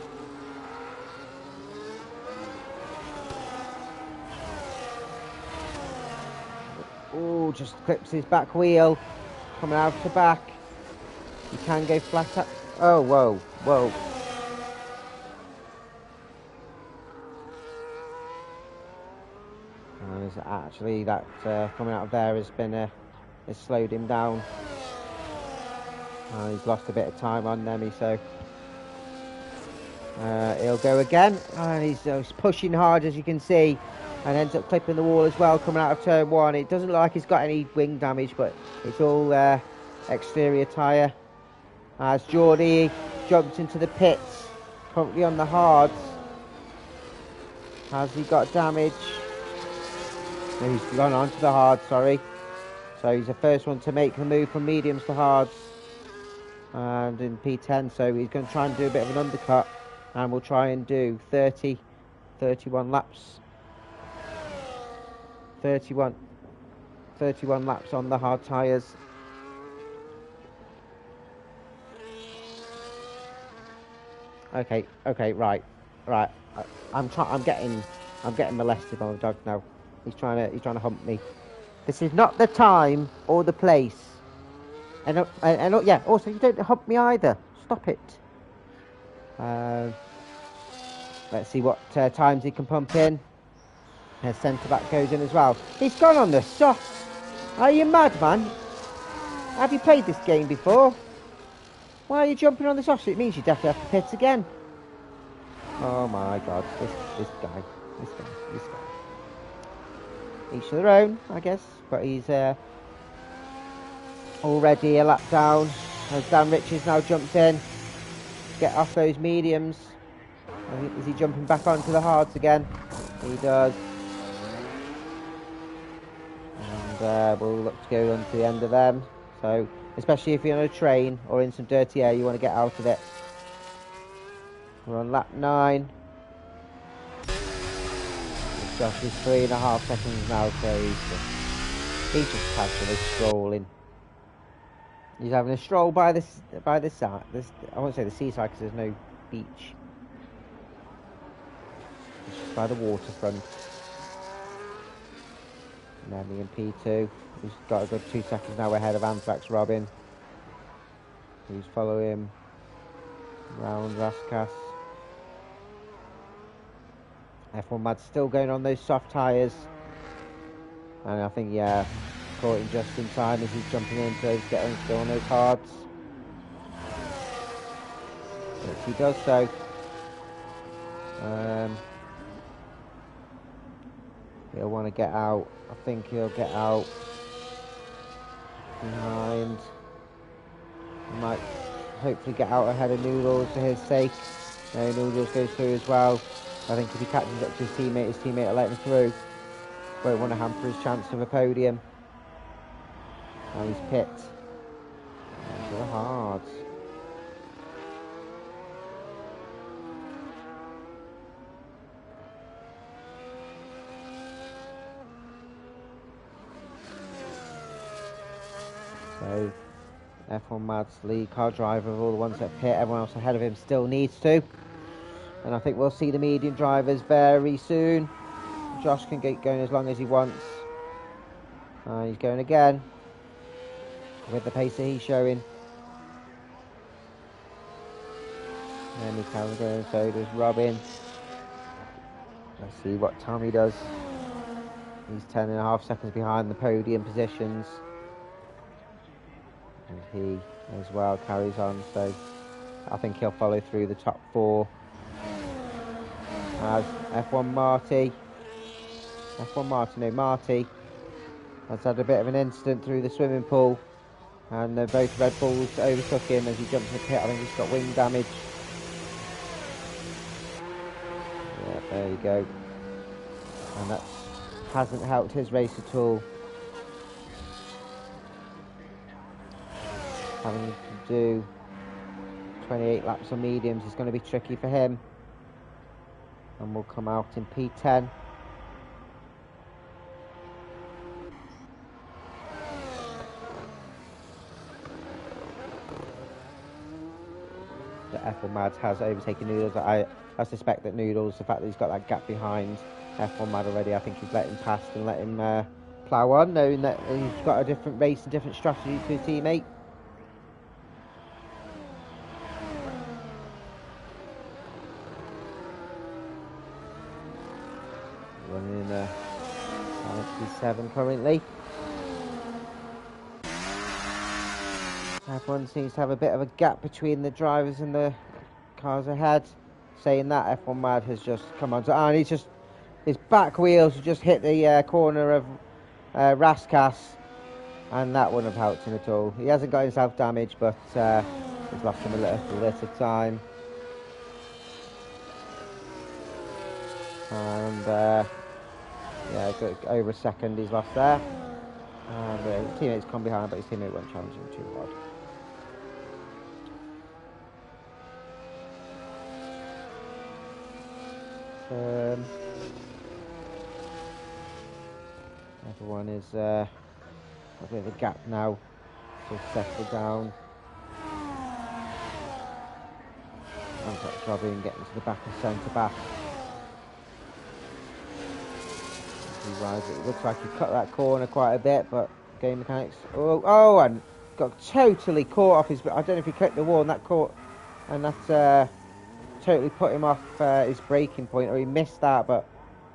Oh, just clips his back wheel, coming out to back. You can go flat up. Oh, whoa, whoa. And actually, that coming out of there has been has slowed him down. He's lost a bit of time on Nemi, so he'll go again. And he's pushing hard, as you can see, and ends up clipping the wall as well coming out of turn 1. It doesn't look like he's got any wing damage, but it's all exterior tyre. As Geordie jumps into the pits, currently on the hards. Has he got damage? No, he's gone on to the hards, sorry. So he's the first one to make the move from mediums to hards. And in P10, so he's going to try and do a bit of an undercut. And we'll try and do 31 laps. 31 laps on the hard tyres. Okay, right. I'm getting molested by the dog now. He's trying to hump me. This is not the time or the place. And yeah, also you don't hump me either. Stop it. Let's see what times he can pump in. His centre back goes in as well. He's gone on the softs. Are you mad, man? Have you played this game before? Why are you jumping on the softs? It means you definitely have to pit again. Oh my God, this guy. Each to their own, I guess. But he's already a lap down. As Dan Richards now jumps in. Get off those mediums. Is he jumping back onto the hards again? He does. And we'll look to go on to the end of them. So, especially if you're on a train or in some dirty air, you want to get out of it. We're on lap 9. Josh is 3.5 seconds now, so he's just casually strolling. He's having a stroll by the side. I won't say the seaside because there's no beach. It's just by the waterfront. Nemi in P2. He's got a good 2 seconds now ahead of Anthrax Robin. He's following him round Raskas. F1 Mad's still going on those soft tyres. And I think, yeah, caught him just in time as he's jumping in, so he's getting still on those hards. Yes, he does so. He'll want to get out. I think he'll get out behind. He might hopefully get out ahead of Noodles for his sake. No, Noodles goes through as well. I think if he catches up to his teammate will let him through. Won't want to hamper his chance of a podium. And he's pit. Into the hards. So, F1 Mad's lead car driver of all the ones that pit. Everyone else ahead of him still needs to. And I think we'll see the medium drivers very soon. Josh can get going as long as he wants. He's going again. With the pace that he's showing. And he can go, so does Robin. Let's see what Tommy does. He's 10.5 seconds behind the podium positions. And he as well carries on, so I think he'll follow through the top 4. As Marty has had a bit of an incident through the swimming pool, and both Red Bulls overtook him as he jumped in the pit. I think he's got wing damage. Yeah, there you go. And that hasn't helped his race at all. Having to do 28 laps on mediums is going to be tricky for him. And we'll come out in P10. The F1 Mad has overtaken Noodles. I suspect that Noodles, the fact that he's got that gap behind F1 Mad already, I think he's let him past and let him plough on, knowing that he's got a different race and different strategy to his teammate. P7 currently. Everyone seems to have a bit of a gap between the drivers and the cars ahead. Saying that, F1 Mad has just come on, and he's just, his back wheels just hit the corner of Raskas, and that wouldn't have helped him at all. He hasn't got himself damaged, but he's lost him a little of time. And yeah, over a second he's lost there. And his teammates come behind, but his teammate won't challenge him too hard. Everyone is a bit of a gap now to settle down. And got Robin getting to the back of centre back. It looks like he cut that corner quite a bit, but game mechanics. Oh, and got totally caught off his. I don't know if he clipped the wall, and that caught, and that totally put him off his braking point, or he missed that. But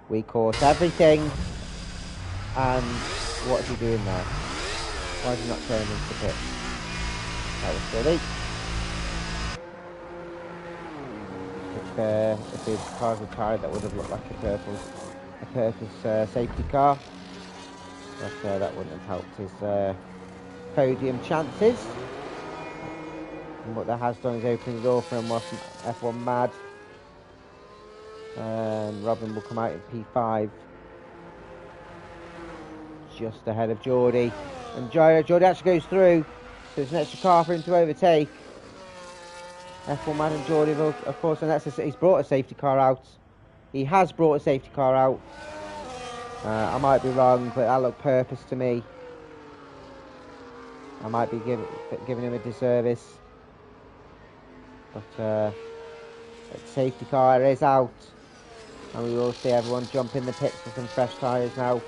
we caught everything. And what's he doing there? Why is he not turning into the pit? That was silly. If his cars were tired, that would have looked like a purpose safety car. But that wouldn't have helped his podium chances. And what that has done is open the door for him whilst F1 Mad. And Robin will come out in P5. Just ahead of Geordie. And Geordie actually goes through. So there's an extra car for him to overtake. F1 Mad and Geordie, of course, and he's brought a safety car out. He has brought a safety car out. I might be wrong, but that looked purpose to me. I might be giving him a disservice. But the safety car is out. And we will see everyone jump in the pits for some fresh tyres now.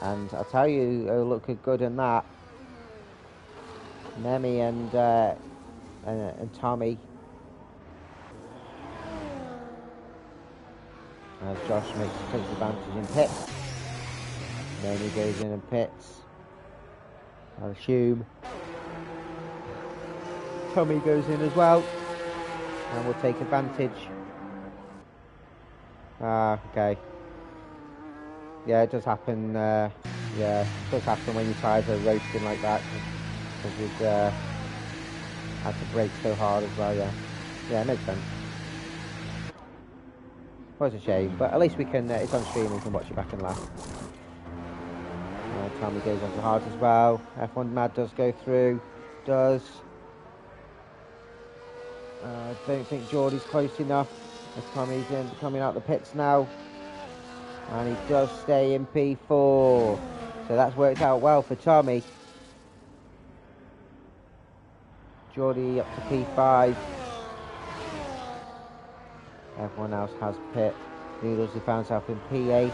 And I'll tell you, it'll look good in that. Nemi and Tommy. As Josh takes advantage in pits. Nemi goes in and pits. I'll assume. Tommy goes in as well. And we'll take advantage. Okay. Yeah, it does happen. Yeah, it does happen when your tyres are roasting like that. Because we've had to brake so hard as well. Yeah, it makes sense. Well, it's a shame, but at least we can. It's on stream. We can watch it back and laugh. Tommy goes on to hard as well. F1 Mad does go through. Does. I don't think Geordie's close enough. As Tommy's coming out the pits now. And he does stay in P4. So that's worked out well for Tommy. Geordie up to P5. Everyone else has pit. Noodles, he found himself in P8.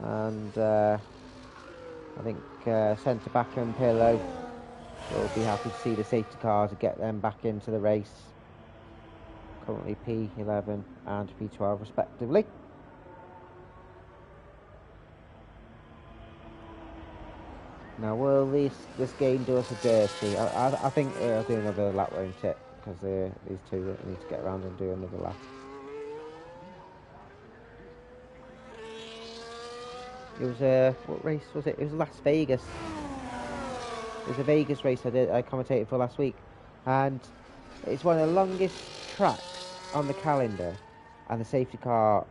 And I think centre back and Pillow will be happy to see the safety car to get them back into the race. Currently P11 and P12 respectively. Now, will this game do us a dirty? I think I'll do another lap, won't it? Because these two need to get around and do another lap. It was what race was it? It was Las Vegas. It was a Vegas race I commentated for last week, and it's one of the longest tracks on the calendar, and the safety car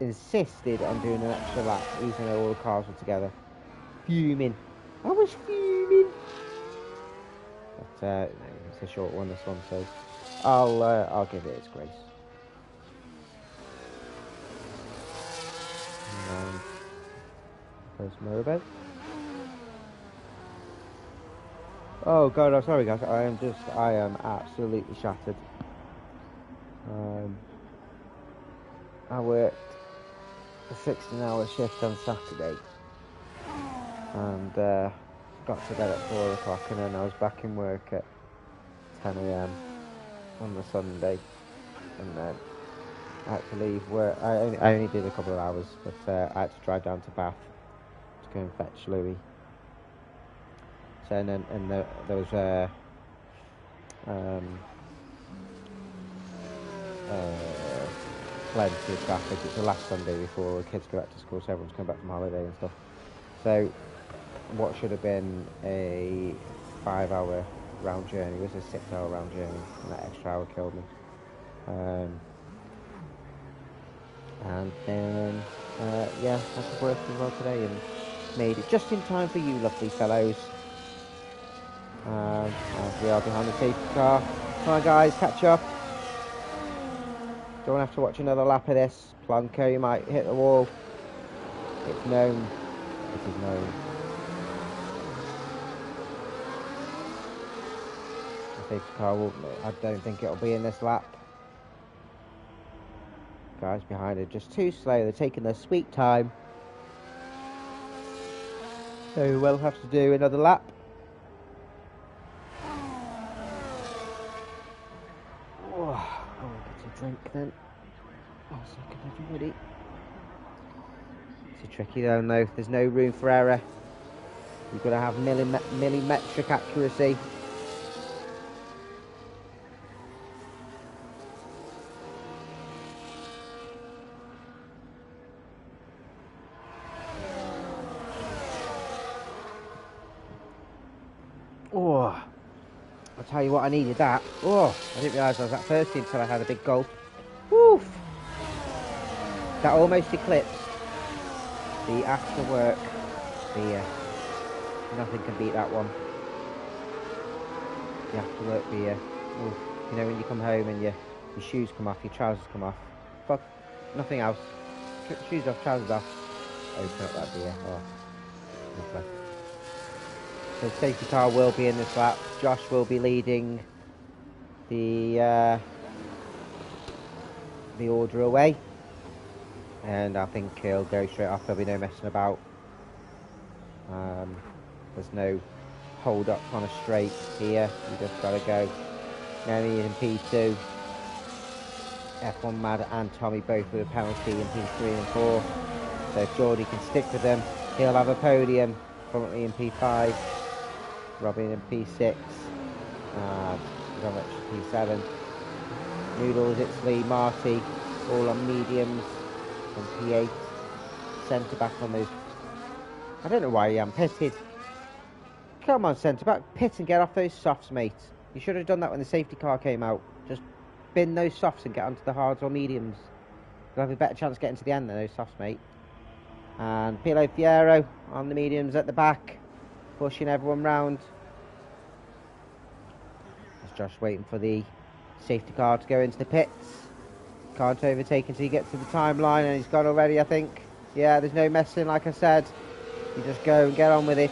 insisted on doing an extra lap, even though all the cars were together. Fuming. I was fuming. But it's a short one, this one, so I'll give it its grace. Post Moribo. Oh god, I'm sorry guys, I am absolutely shattered. I worked a 16-hour shift on Saturday and got to bed at 4 o'clock, and then I was back in work at 10 AM on the Sunday, and then I had to leave work. I only did a couple of hours, but I had to drive down to Bath to go and fetch Louis. So and there was plenty of traffic. It's the last Sunday before the kids go back to school, so everyone's coming back from holiday and stuff. So what should have been a 5-hour round journey was a 6-hour round journey, and that extra hour killed me. And then yeah, I had to work as well today and made it just in time for you lovely fellows. As we are behind the safety car. Come on guys, catch up. Don't have to watch another lap of this. Plunker, you might hit the wall. It's known. It is known. The safety car will, I don't think it'll be in this lap. Guys behind are just too slow. They're taking their sweet time. So we'll have to do another lap. Drink then. One second, everybody. It's a tricky though, no. There's no room for error. You've got to have millimetric accuracy. Oh, I'll tell you what, I needed that. Oh, I didn't realise I was that thirsty until I had a big gulp. Woof! That almost eclipsed the after work beer. Nothing can beat that one. The after work beer. Oof. You know when you come home and your shoes come off, your trousers come off. Fuck, nothing else. Shoes off, trousers off. Open up that beer. Oh, lovely. So the safety car will be in this lap. Josh will be leading the order away, and I think he'll go straight off. There'll be no messing about. There's no hold up on a straight here. You just gotta go. Nemi in P2, F1 Mad and Tommy both with a penalty in P3 and 4. So if Geordie can stick with them, he'll have a podium. Currently in P5. Robin in P6, Roberts P7, Noodles, Itzley, Marty, all on mediums, and P8, centre back on those. I don't know why he hasn't pitted. Come on, centre back, pit and get off those softs, mate. You should have done that when the safety car came out. Just bin those softs and get onto the hards or mediums. You'll have a better chance of getting to the end than those softs, mate. And Pilo Fiero on the mediums at the back, pushing everyone round. There's Josh waiting for the safety car to go into the pits. Can't overtake until he gets to the timeline, and he's gone already, I think. Yeah, there's no messing, like I said. You just go and get on with it.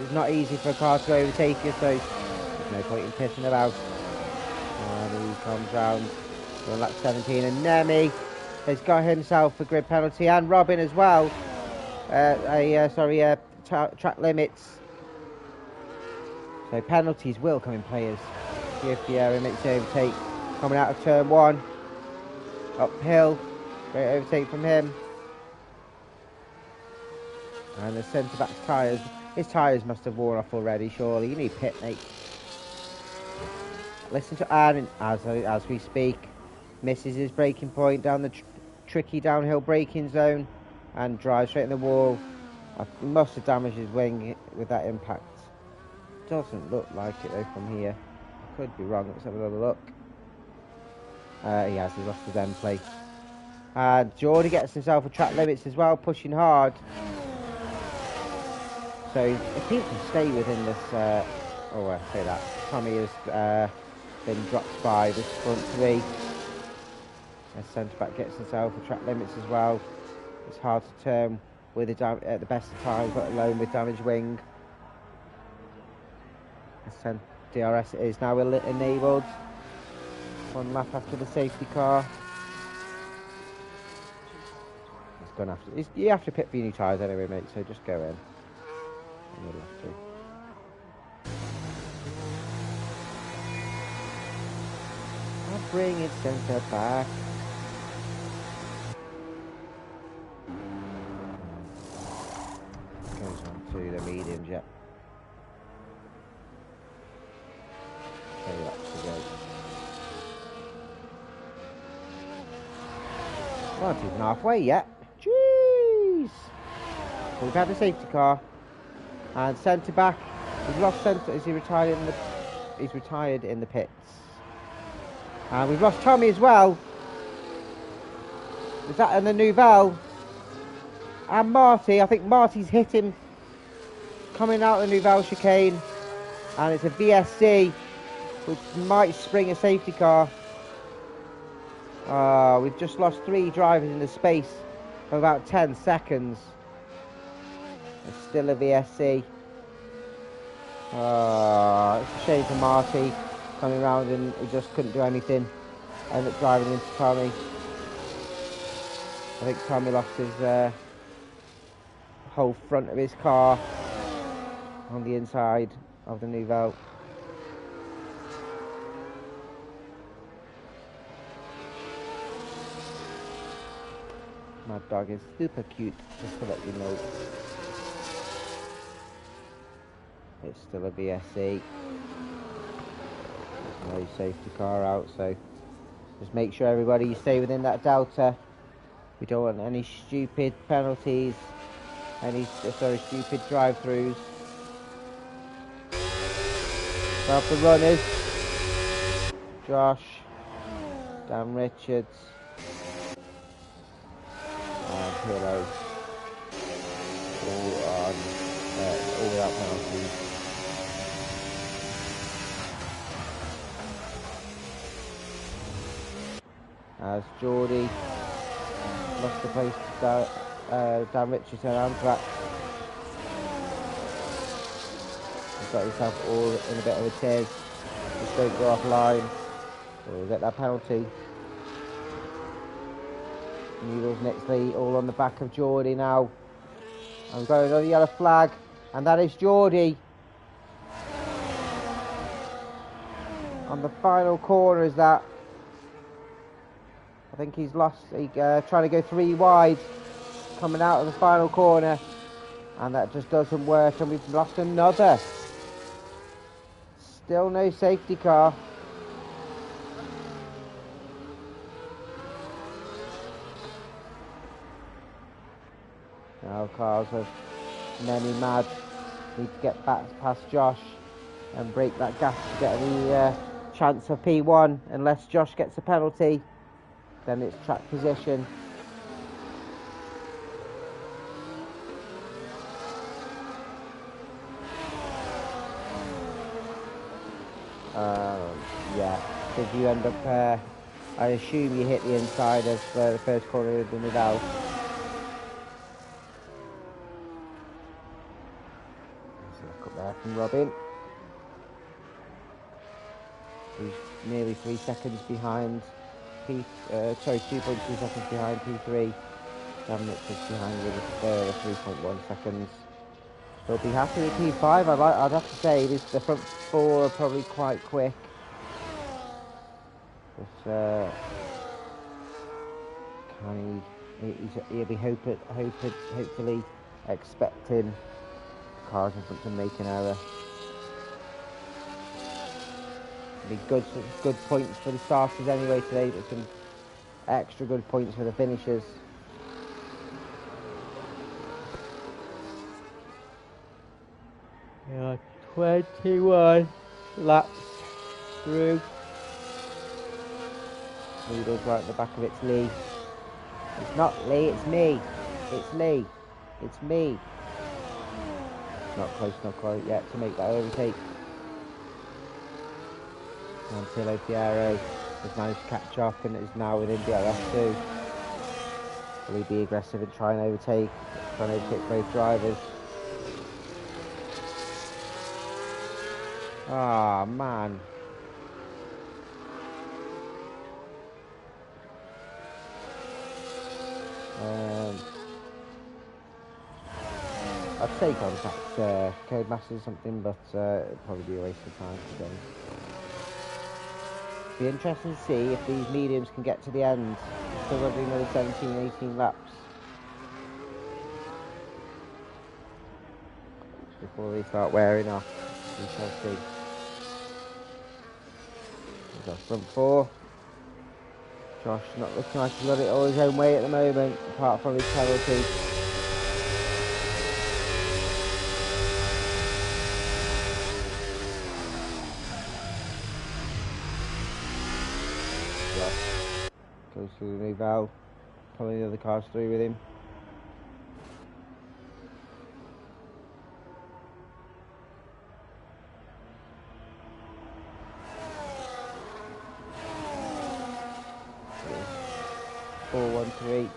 It's not easy for a car to overtake you, so there's no point in pissing about. And he comes round on lap 17, and Nemi has got himself a grid penalty, and Robin as well. Track limits. So penalties will come in players. Give Fiero makes the overtake coming out of turn 1. Uphill. Great overtake from him. And the centre back's tyres. His tyres must have worn off already, surely. You need pit, mate. Listen to Aaron as we speak. Misses his braking point down the tricky downhill braking zone and drives straight in the wall. He must have damaged his wing with that impact. Doesn't look like it though from here. I could be wrong. Let's have another look. He has. He's lost his end plate. And Geordie gets himself a track limits as well, pushing hard. So if he can stay within this, I say that Tommy has been dropped by this front 3. As centre back gets himself a track limits as well. It's hard to turn with at the best of times, let alone with damaged wing. DRS is now enabled. 1 lap after the safety car. It's gone after. You have to pit for your new tyres anyway, mate. So just go in. You'll have to. I'll bring it centre back. goes on to the mediums, yeah. 3 laps to go. Not even halfway yet. Jeez! So we've had a safety car. And centre back, we've lost centre. Is he retired in the? He's retired in the pits. And we've lost Tommy as well. Is that in the Nouvelle? And Marty, I think Marty's hit him coming out of the Nouvelle chicane. And it's a VSC, which might spring a safety car. We've just lost 3 drivers in the space of about 10 seconds. It's still a VSC. It's a shame for Marty coming around and he just couldn't do anything. Ended up driving into Tommy. I think Tommy lost his whole front of his car on the inside of the Nouvelle. Mad Dog is super cute, just to let you know. It's still a VSC. No safety car out, so just make sure everybody you stay within that delta. We don't want any stupid penalties, any stupid drive-throughs. Stop the runners. Josh, Dan Richards, and Hilo. All without penalties. As Geordie lost the place to Dan Richards around track. He's got himself all in a bit of a tears. Just don't go offline. So we'll get that penalty. Needles Nixley all on the back of Geordie now. And we've got another yellow flag. And that is Geordie. On the final corner is that. I think he's lost, trying to go 3 wide, coming out of the final corner, and that just doesn't work, and we've lost another. Still no safety car. Now cars of many mad need to get back past Josh and break that gap to get any chance of P1, unless Josh gets a penalty. Then it's track position. Yeah, if you end up, I assume you hit the inside of the first corner of the Nouvelle. Let's look up there from Robin. He's nearly 3 seconds behind. 2.2 seconds behind P3. Dan Richards behind with a 3.1 seconds. So I'll be happy with P5. I'd have to say the front 4 are probably quite quick. But he'll be hopefully expecting cars in front to make an error. Be good points for the starters anyway today, but some extra good points for the finishers. Yeah, 21 laps through. Needles right at the back of it's Lee. It's not Lee, it's me. It's Lee. It's me. Not quite yet to make that overtake. Antilo Piero has managed to catch up and is now within DRS2. Will he be aggressive and try and overtake both drivers? Ah, man. I'd say contact Codemasters or something, but it'd probably be a waste of time for them. Be interesting to see if these mediums can get to the end. Still got to do another 17, 18 laps. before they start wearing off. We shall see. We've got front four. Josh not looking like he's got it all his own way at the moment, apart from his penalty. Josh goes through the Nouvelle, pulling the other cars through with him. Yeah. 4-1-3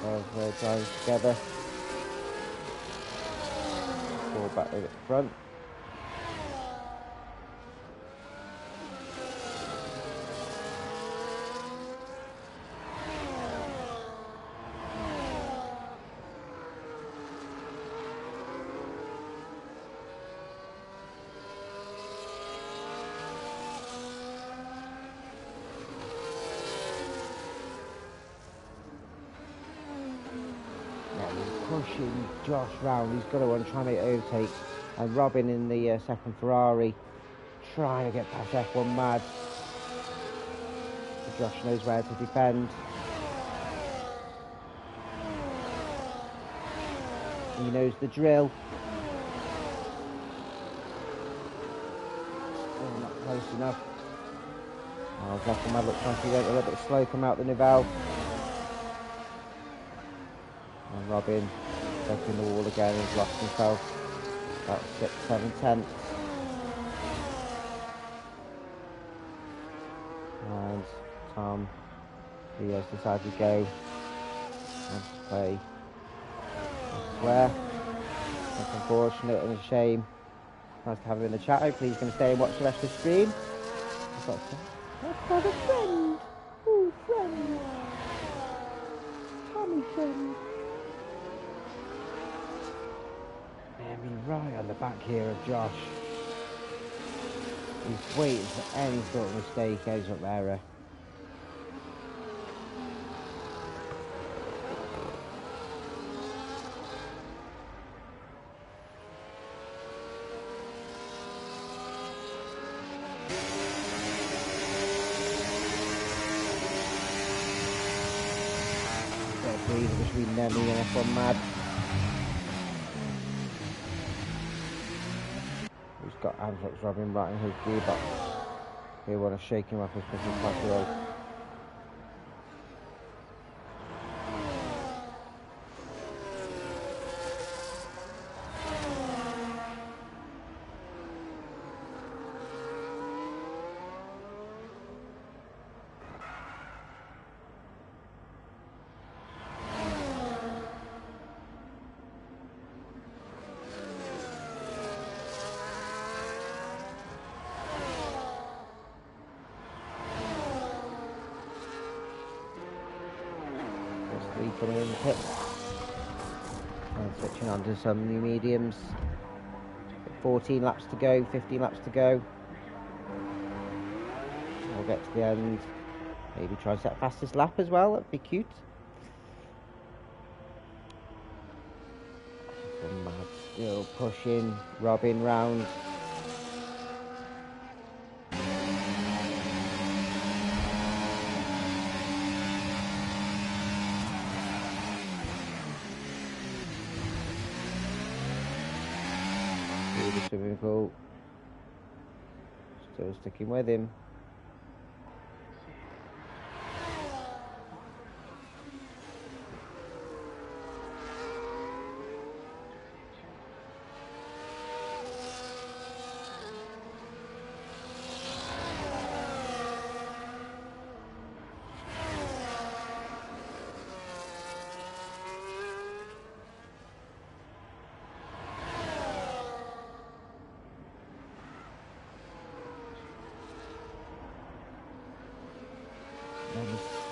of driving together. 4 back at the front. Pushing Josh round, he's got to want to try and make overtake, and Robin in the second Ferrari trying to get past F1 Mad. But Josh knows where to defend. He knows the drill. Still not close enough. Oh, F1 Mad looks like he went a little bit slow come out the Nouvelle. And Robin taking the wall again, he's lost himself about 6, 7 tenths. And Tom, he has decided to go and play elsewhere. That's unfortunate and a shame. Nice to have him in the chat. Hopefully he's going to stay and watch the rest of the stream. I've got a friend. Oh, friend. Tommy friend. Right on the back here of Josh. He's waiting for any sort of mistake, any sort of error. Bit of breathing between Nemi and F1 Mad. Got Amsox Robin right in his gearbox. They want to shake him off as quick as possible. Coming in the pit and switching on to some new mediums. 14 laps to go, 15 laps to go. We'll get to the end. Maybe try and set fastest lap as well, that'd be cute. Mad still pushing Robin round. Swimming pool. Still sticking with him.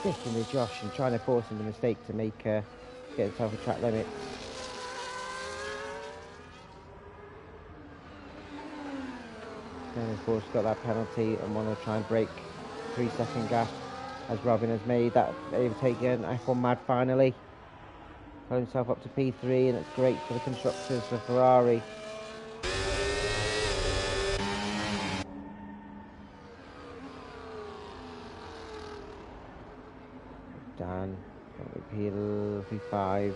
Sticking with Josh and trying to force him the mistake to make get himself a track limit. And of course got that penalty and want to try and break 3-second gap as Robin has made that overtaken F1 Mad finally. Got himself up to P3, and it's great for the constructors for Ferrari. Dan, P5.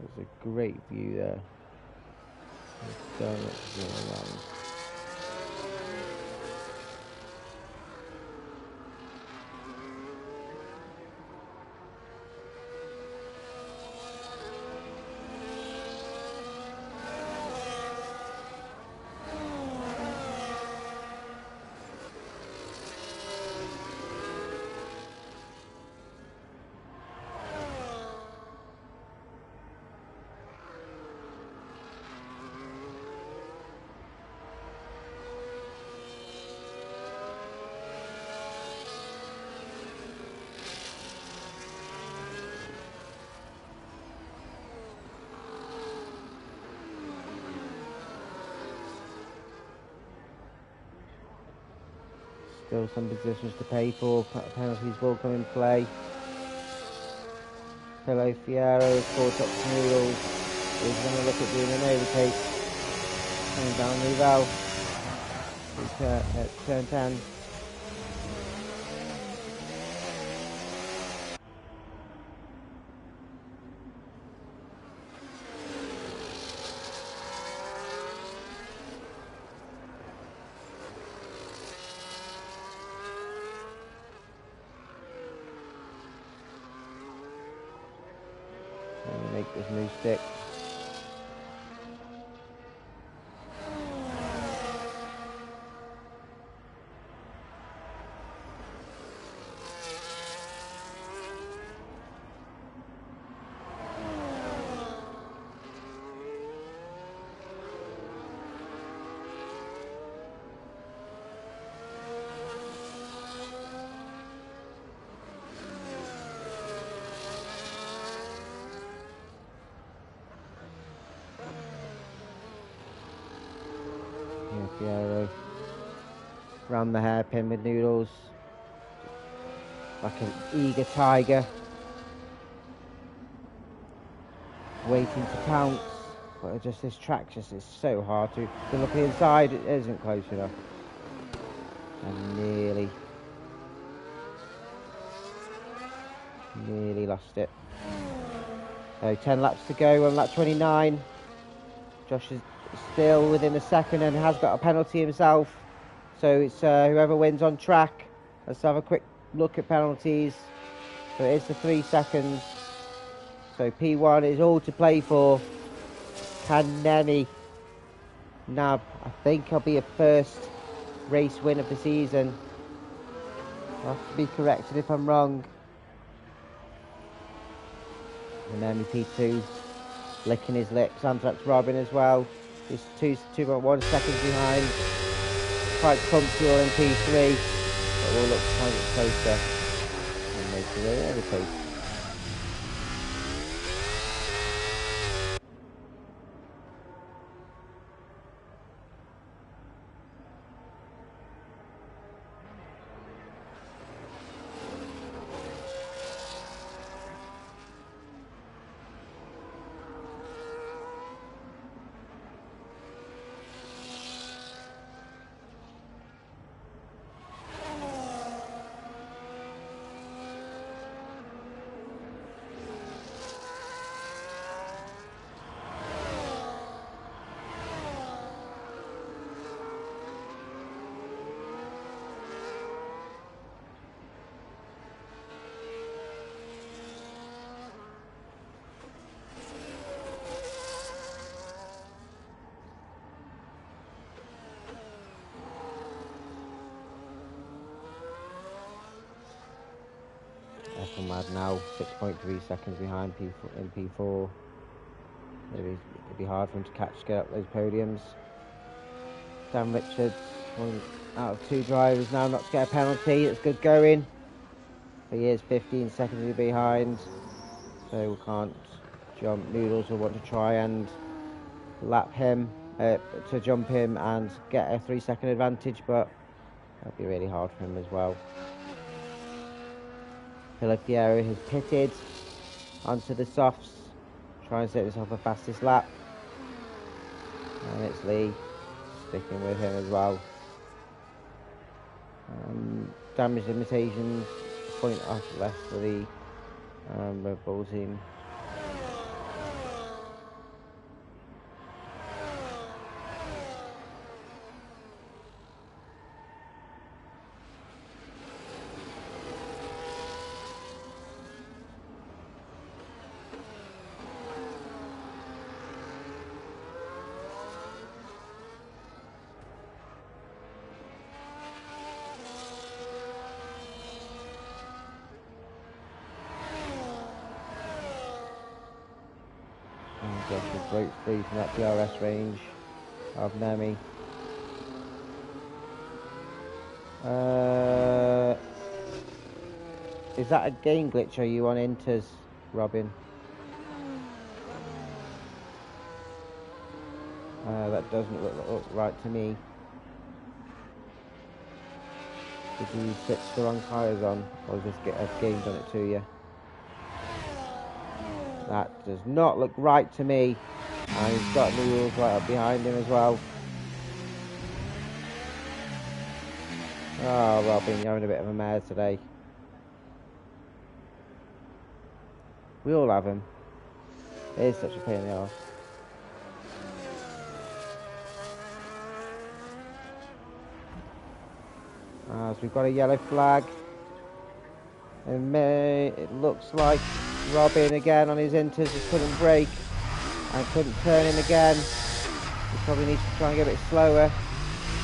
There's a great view there. So much going on. Still some positions to pay for. Penalties will come in play. Pillow Fierro, caught up to Noodles. He's going to look at doing an overtake. Coming down Nouvel. At turn 10. Make this new stick. Fierro round the hairpin with Noodles, like an eager tiger, waiting to pounce. But just this track just is so hard to look inside. It isn't close enough, and nearly lost it. So 10 laps to go on lap 29. Josh is still within a second and has got a penalty himself. So it's whoever wins on track. Let's have a quick look at penalties. So it is the 3 seconds. So P1 is all to play for. Can Nenny nab? I think I'll be a first race win of the season. I'll have to be corrected if I'm wrong. And then P2 licking his lips. Anthrax Robin as well. He's 2.1 seconds behind. Quite comfortable in P3. But we'll look to get closer and make the overtake. Mad now, 6.3 seconds behind in P4. It'd be hard for him to get up those podiums. Dan Richards, one out of 2 drivers now not to get a penalty. It's good going. He is 15 seconds behind, so we can't jump. Noodles will want to try and lap him, to jump him and get a 3-second advantage, but that'll be really hard for him as well. Piero has pitted onto the softs, trying to set himself a fastest lap. And it's Lee sticking with him as well. Damage limitations, point off less for the Red Bull team. Just broke free from that DRS range of Nemi. Is that a game glitch? Are you on Inters, Robin? That doesn't look right to me. Did you switch the wrong tyres on, or has this game done it to you? That does not look right to me. And he's got Noodles right up behind him as well. Oh, Robin, you're having a bit of a mare today. We all have him. It is such a pain in the arse. As we've got a yellow flag. And it looks like Robin again on his Inters just couldn't brake and couldn't turn in again. He probably needs to try and get a bit slower,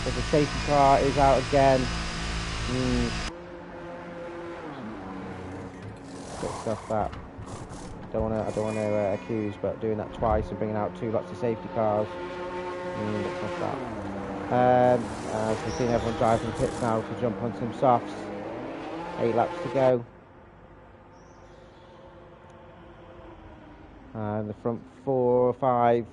but the safety car is out again. Good stuff that. I don't want to accuse, but doing that twice and bringing out 2 lots of safety cars. Looks like that. As we've seen everyone driving the pits now to jump on some softs. 8 laps to go. And the front 4 or 5.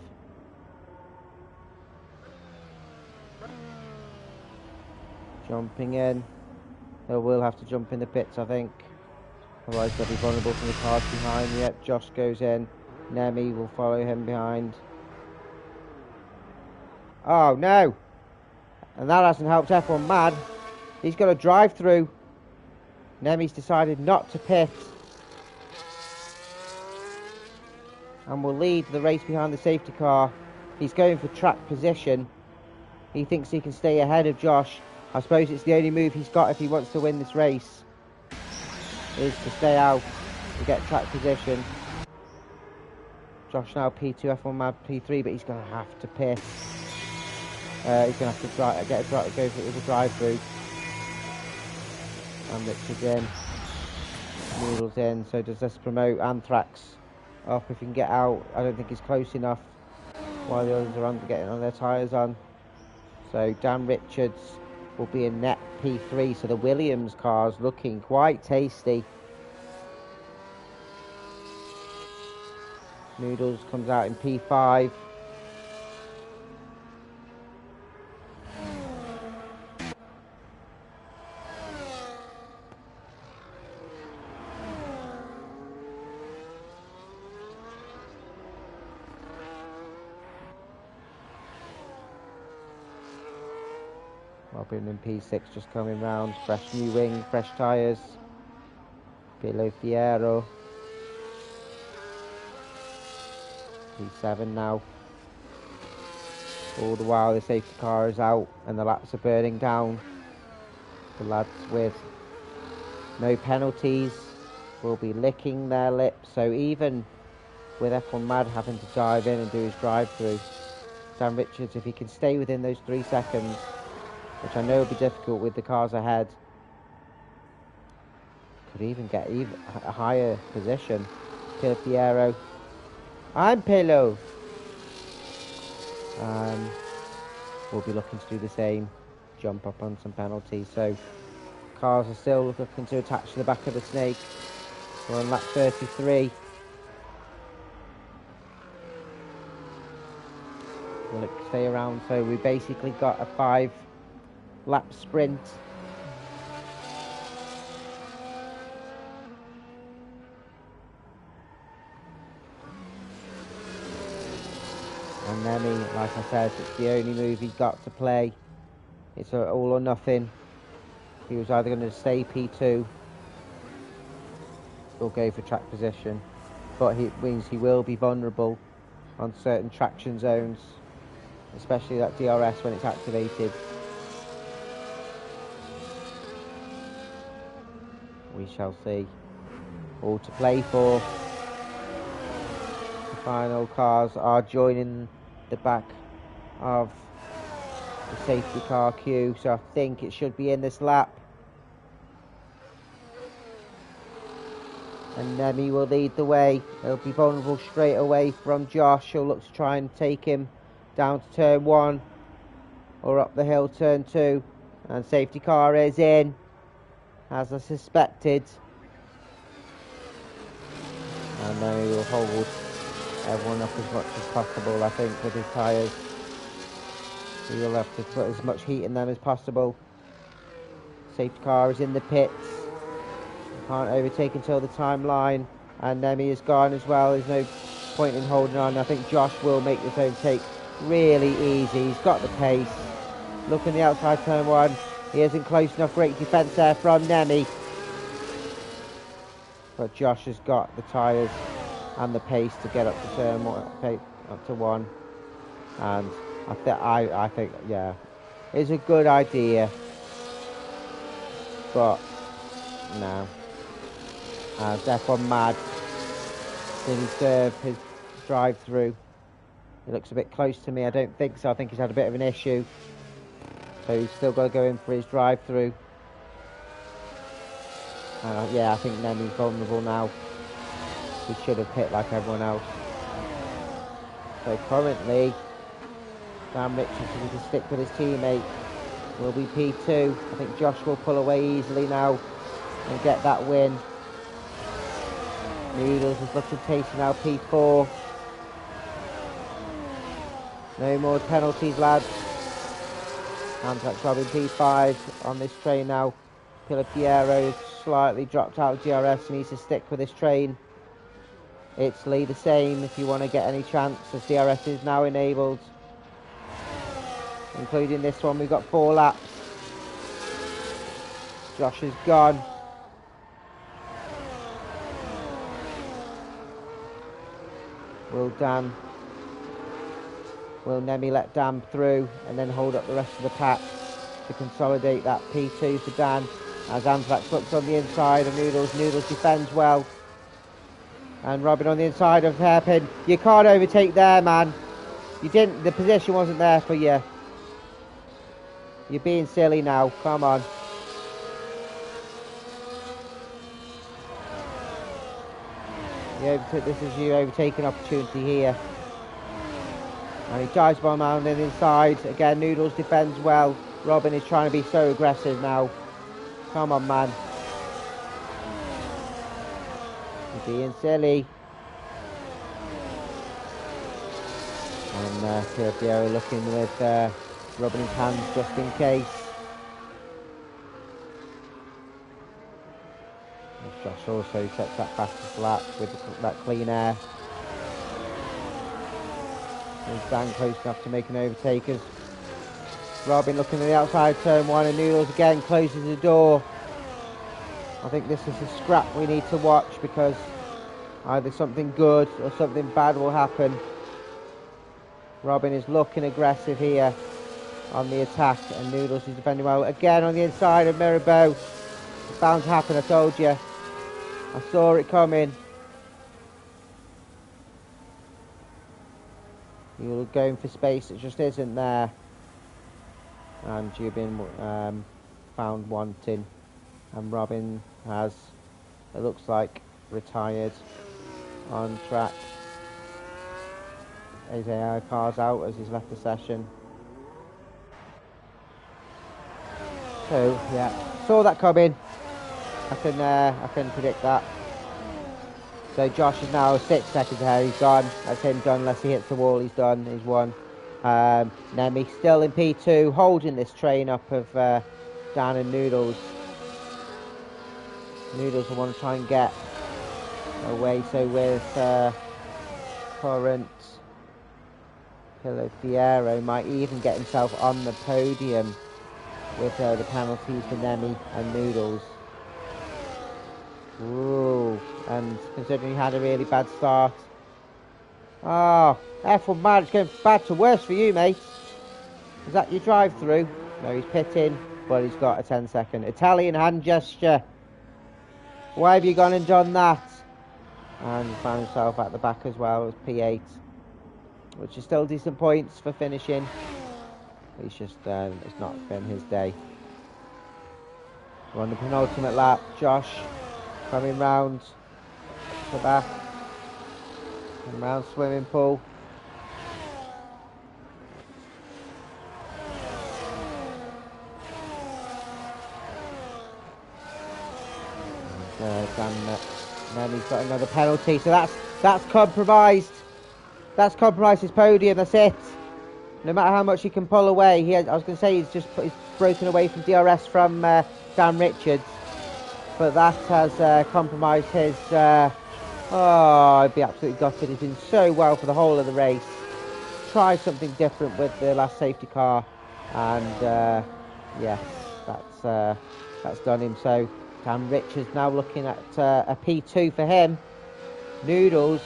Jumping in. They will have to jump in the pits, I think. Otherwise they'll be vulnerable from the cars behind. Yep, Josh goes in. Nemi will follow him behind. Oh no! And that hasn't helped F1 Mad. He's got a drive through. Nemi's decided not to pit. And will lead the race behind the safety car. He's going for track position. He thinks he can stay ahead of Josh. I suppose it's the only move he's got if he wants to win this race, is to stay out to get track position. Josh now P2, F1 Mad P3, but he's going to have to pit. He's going to have to go for the drive-through. And Richard's in. Noodles in. So does this promote Anthrax up if he can get out? I don't think he's close enough while the others are getting on their tyres on. So Dan Richards will be in net P3. So the Williams car's looking quite tasty. Noodles comes out in P5. Robin in P6 just coming round. Fresh new wing, fresh tyres. Below Fierro. P7 now. All the while the safety car is out and the laps are burning down. The lads with no penalties will be licking their lips. So even with F1 Mad having to dive in and do his drive-through, Dan Richards, if he can stay within those 3 seconds, which I know will be difficult with the cars ahead, could even get a higher position. Piero. I'm Pillow. We'll be looking to do the same, jump up on some penalties. So cars are still looking to attach to the back of the snake. We're on lap 33. Will it stay around? So we basically got a 5-lap sprint. And Nemi, like I said, it's the only move he's got to play. It's all or nothing. He was either going to stay P2 or go for track position. But it means he will be vulnerable on certain traction zones, especially that DRS when it's activated. We shall see. All to play for. The final cars are joining the back of the safety car queue, so I think it should be in this lap. And Nemi will lead the way. He'll be vulnerable straight away from Josh. He'll look to try and take him down to turn 1 or up the hill turn 2. And safety car is in, as I suspected. And Nemi will hold everyone up as much as possible, I think, with his tyres. He will have to put as much heat in them as possible. Safety car is in the pits. Can't overtake until the timeline, and Nemi is gone as well. There's no point in holding on. I think Josh will make this overtake really easy. He's got the pace. Look in the outside turn 1. He isn't close enough. Great defence there from Nemi. But Josh has got the tyres and the pace to get up to turn 1, up to 1. And I think, yeah, it's a good idea. But no. F1 mad. Did he serve his drive-through? He looks a bit close to me. I don't think so. I think he's had a bit of an issue. So he's still got to go in for his drive-through. Yeah, I think Nemi's vulnerable now. He should have hit like everyone else. So currently, Dan Richardson can stick with his teammate. Will be P2. I think Josh will pull away easily now and get that win. Noodles is looking tasty now, P4. No more penalties, lads. Antrax Robin P5 on this train now. Pilar Piero slightly dropped out of DRS, needs to stick with this train. Italy the same if you want to get any chance, as DRS is now enabled. Including this one, we've got 4 laps. Josh is gone. Will Nemi let Dan through and then hold up the rest of the pack to consolidate that P2 for Dan, as Anthrax looks on the inside of Noodles. Noodles defends well. And Robin on the inside of Hairpin. You can't overtake there, man. You didn't, the position wasn't there for you. You're being silly now, come on. This is your overtaking opportunity here. And he dives bomb on the inside. Again, Noodles defends well. Robin is trying to be so aggressive now. Come on, man. You're being silly. And Piero looking with rubbing his hands just in case. Josh also sets that fastest lap with that clean air. Is Dan close enough to make an overtakers? Robin looking at the outside turn 1, and Noodles again closes the door. I think this is a scrap we need to watch, because either something good or something bad will happen. Robin is looking aggressive here on the attack, and Noodles is defending well. Again on the inside of Mirabeau. It's bound to happen, I told you. I saw it coming. You were going for space, it just isn't there. And you've been found wanting. And Robin has, it looks like, retired on track. His AI car's out as he's left the session. So, yeah. Saw that coming. I can predict that. So Josh is now 6 seconds ahead. He's gone. That's him done. Unless he hits the wall, he's done. He's won. Nemi still in P2, holding this train up of Dan and Noodles. Noodles will want to try and get away. So with Current, Piero might even get himself on the podium with the penalties for Nemi and Noodles. Ooh, and considering he had a really bad start. Oh, F1 Mad, it's going bad to worse for you, mate. Is that your drive-through? No, he's pitting, but he's got a 10-second Italian hand gesture. Why have you gone and done that? And he found himself at the back as well. It was P8, which is still decent points for finishing. It's just, it's not been his day. We're on the penultimate lap. Josh coming round the back. And round swimming pool. And he's got another penalty, so that's compromised. That's compromised his podium. That's it. No matter how much he can pull away, I was going to say he's broken away from DRS from Dan Richards, but that has compromised his. Oh, I'd be absolutely gutted. He's been so well for the whole of the race. Try something different with the last safety car, and yes, that's done him. So Dan Richards now looking at a P2 for him. Noodles.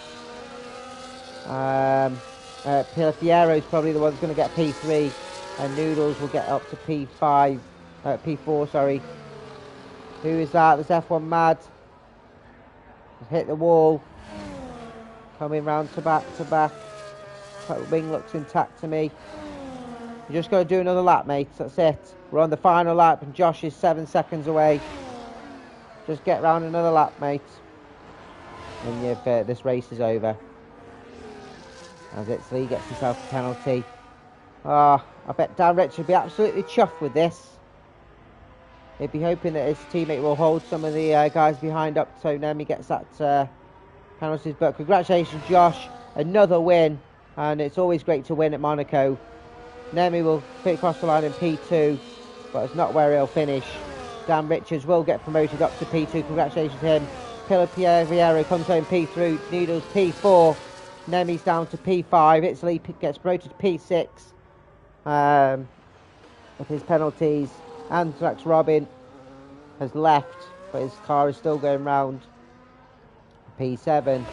Piero is probably the one that's going to get P3, and Noodles will get up to P5, P4. Sorry. Who is that? There's F1 Mad. Hit the wall. Coming round to back. Wing looks intact to me. You're just going to do another lap, mates. That's it. We're on the final lap, and Josh is 7 seconds away. Just get round another lap, mates. And this race is over. As Italy gets himself a penalty. I bet Dan Rich would be absolutely chuffed with this. He'd be hoping that his teammate will hold some of the guys behind up so Nemi gets that penalties. But congratulations, Josh. Another win. And it's always great to win at Monaco. Nemi will fit across the line in P2, but it's not where he'll finish. Dan Richards will get promoted up to P2. Congratulations to him. Piero comes home P3. Noodles P4. Nemi's down to P5. Italy gets promoted to P6 with his penalties. Anthrax Robin has left, but his car is still going round. P7.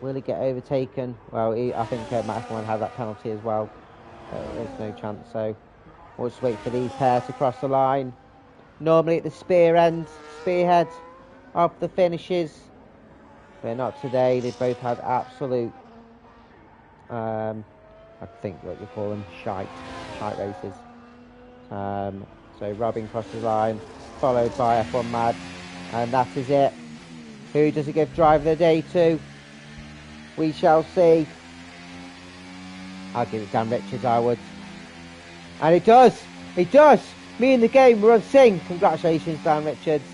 Will he get overtaken? Well, I think Matt F1 had that penalty as well. There's no chance, so we'll just wait for these pairs to cross the line. Normally at the spearhead of the finishes. But not today. They've both had absolute, I think what you call them, shite races. So Robin crosses the line, followed by F1 Mad, and that is it. Who does it give driver of the day to? We shall see. I'll give it Dan Richards, I would. And it does! It does! Me and the game, we're on sync. Congratulations, Dan Richards.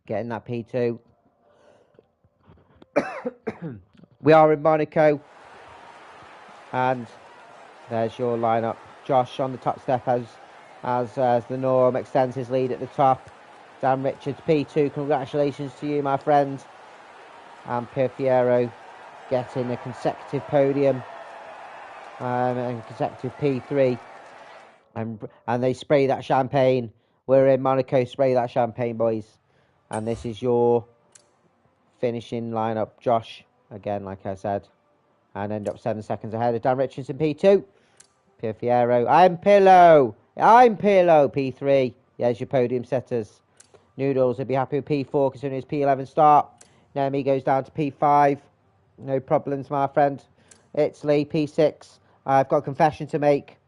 Getting that P2. We are in Monaco. And there's your lineup. Josh on the top step as the norm extends his lead at the top. Dan Richards P2. Congratulations to you, my friend. And Piero getting a consecutive podium and consecutive P3. And they spray that champagne. We're in Monaco. Spray that champagne, boys. And this is your finishing lineup. Josh, again, like I said, and end up 7 seconds ahead of Dan Richards in P2. Piero. I'm Pillow, P3. There's your podium setters. Noodles would be happy with P4 considering his P11 start. Nemi goes down to P5. No problems, my friend. Italy, P6. I've got a confession to make,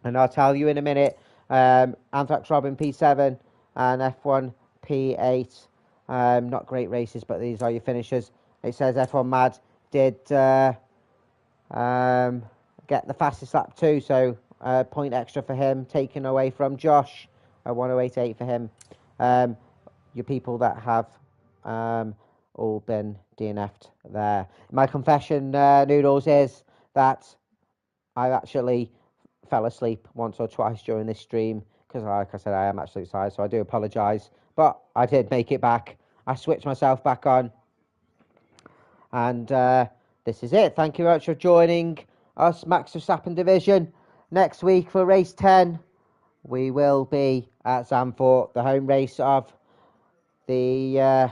and I'll tell you in a minute. Anthrax Robin, P7, and F1, P8. Not great races, but these are your finishers. It says F1 Mad did get the fastest lap too, so point extra for him, taken away from Josh. 1088 for him. Your people that have all been DNF'd there. My confession, Noodles, is that I actually fell asleep once or twice during this stream because, like I said, I am absolutely tired, so I do apologise. But I did make it back. I switched myself back on. And this is it. Thank you very much for joining us, Max Verstappen Division. Next week for race 10, we will be at Zandvoort, the home race of the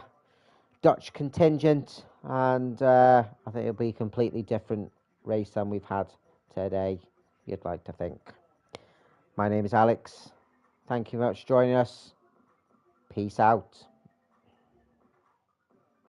Dutch contingent. And I think it'll be a completely different race than we've had today, you'd like to think. My name is Alex. Thank you very much for joining us. Peace out.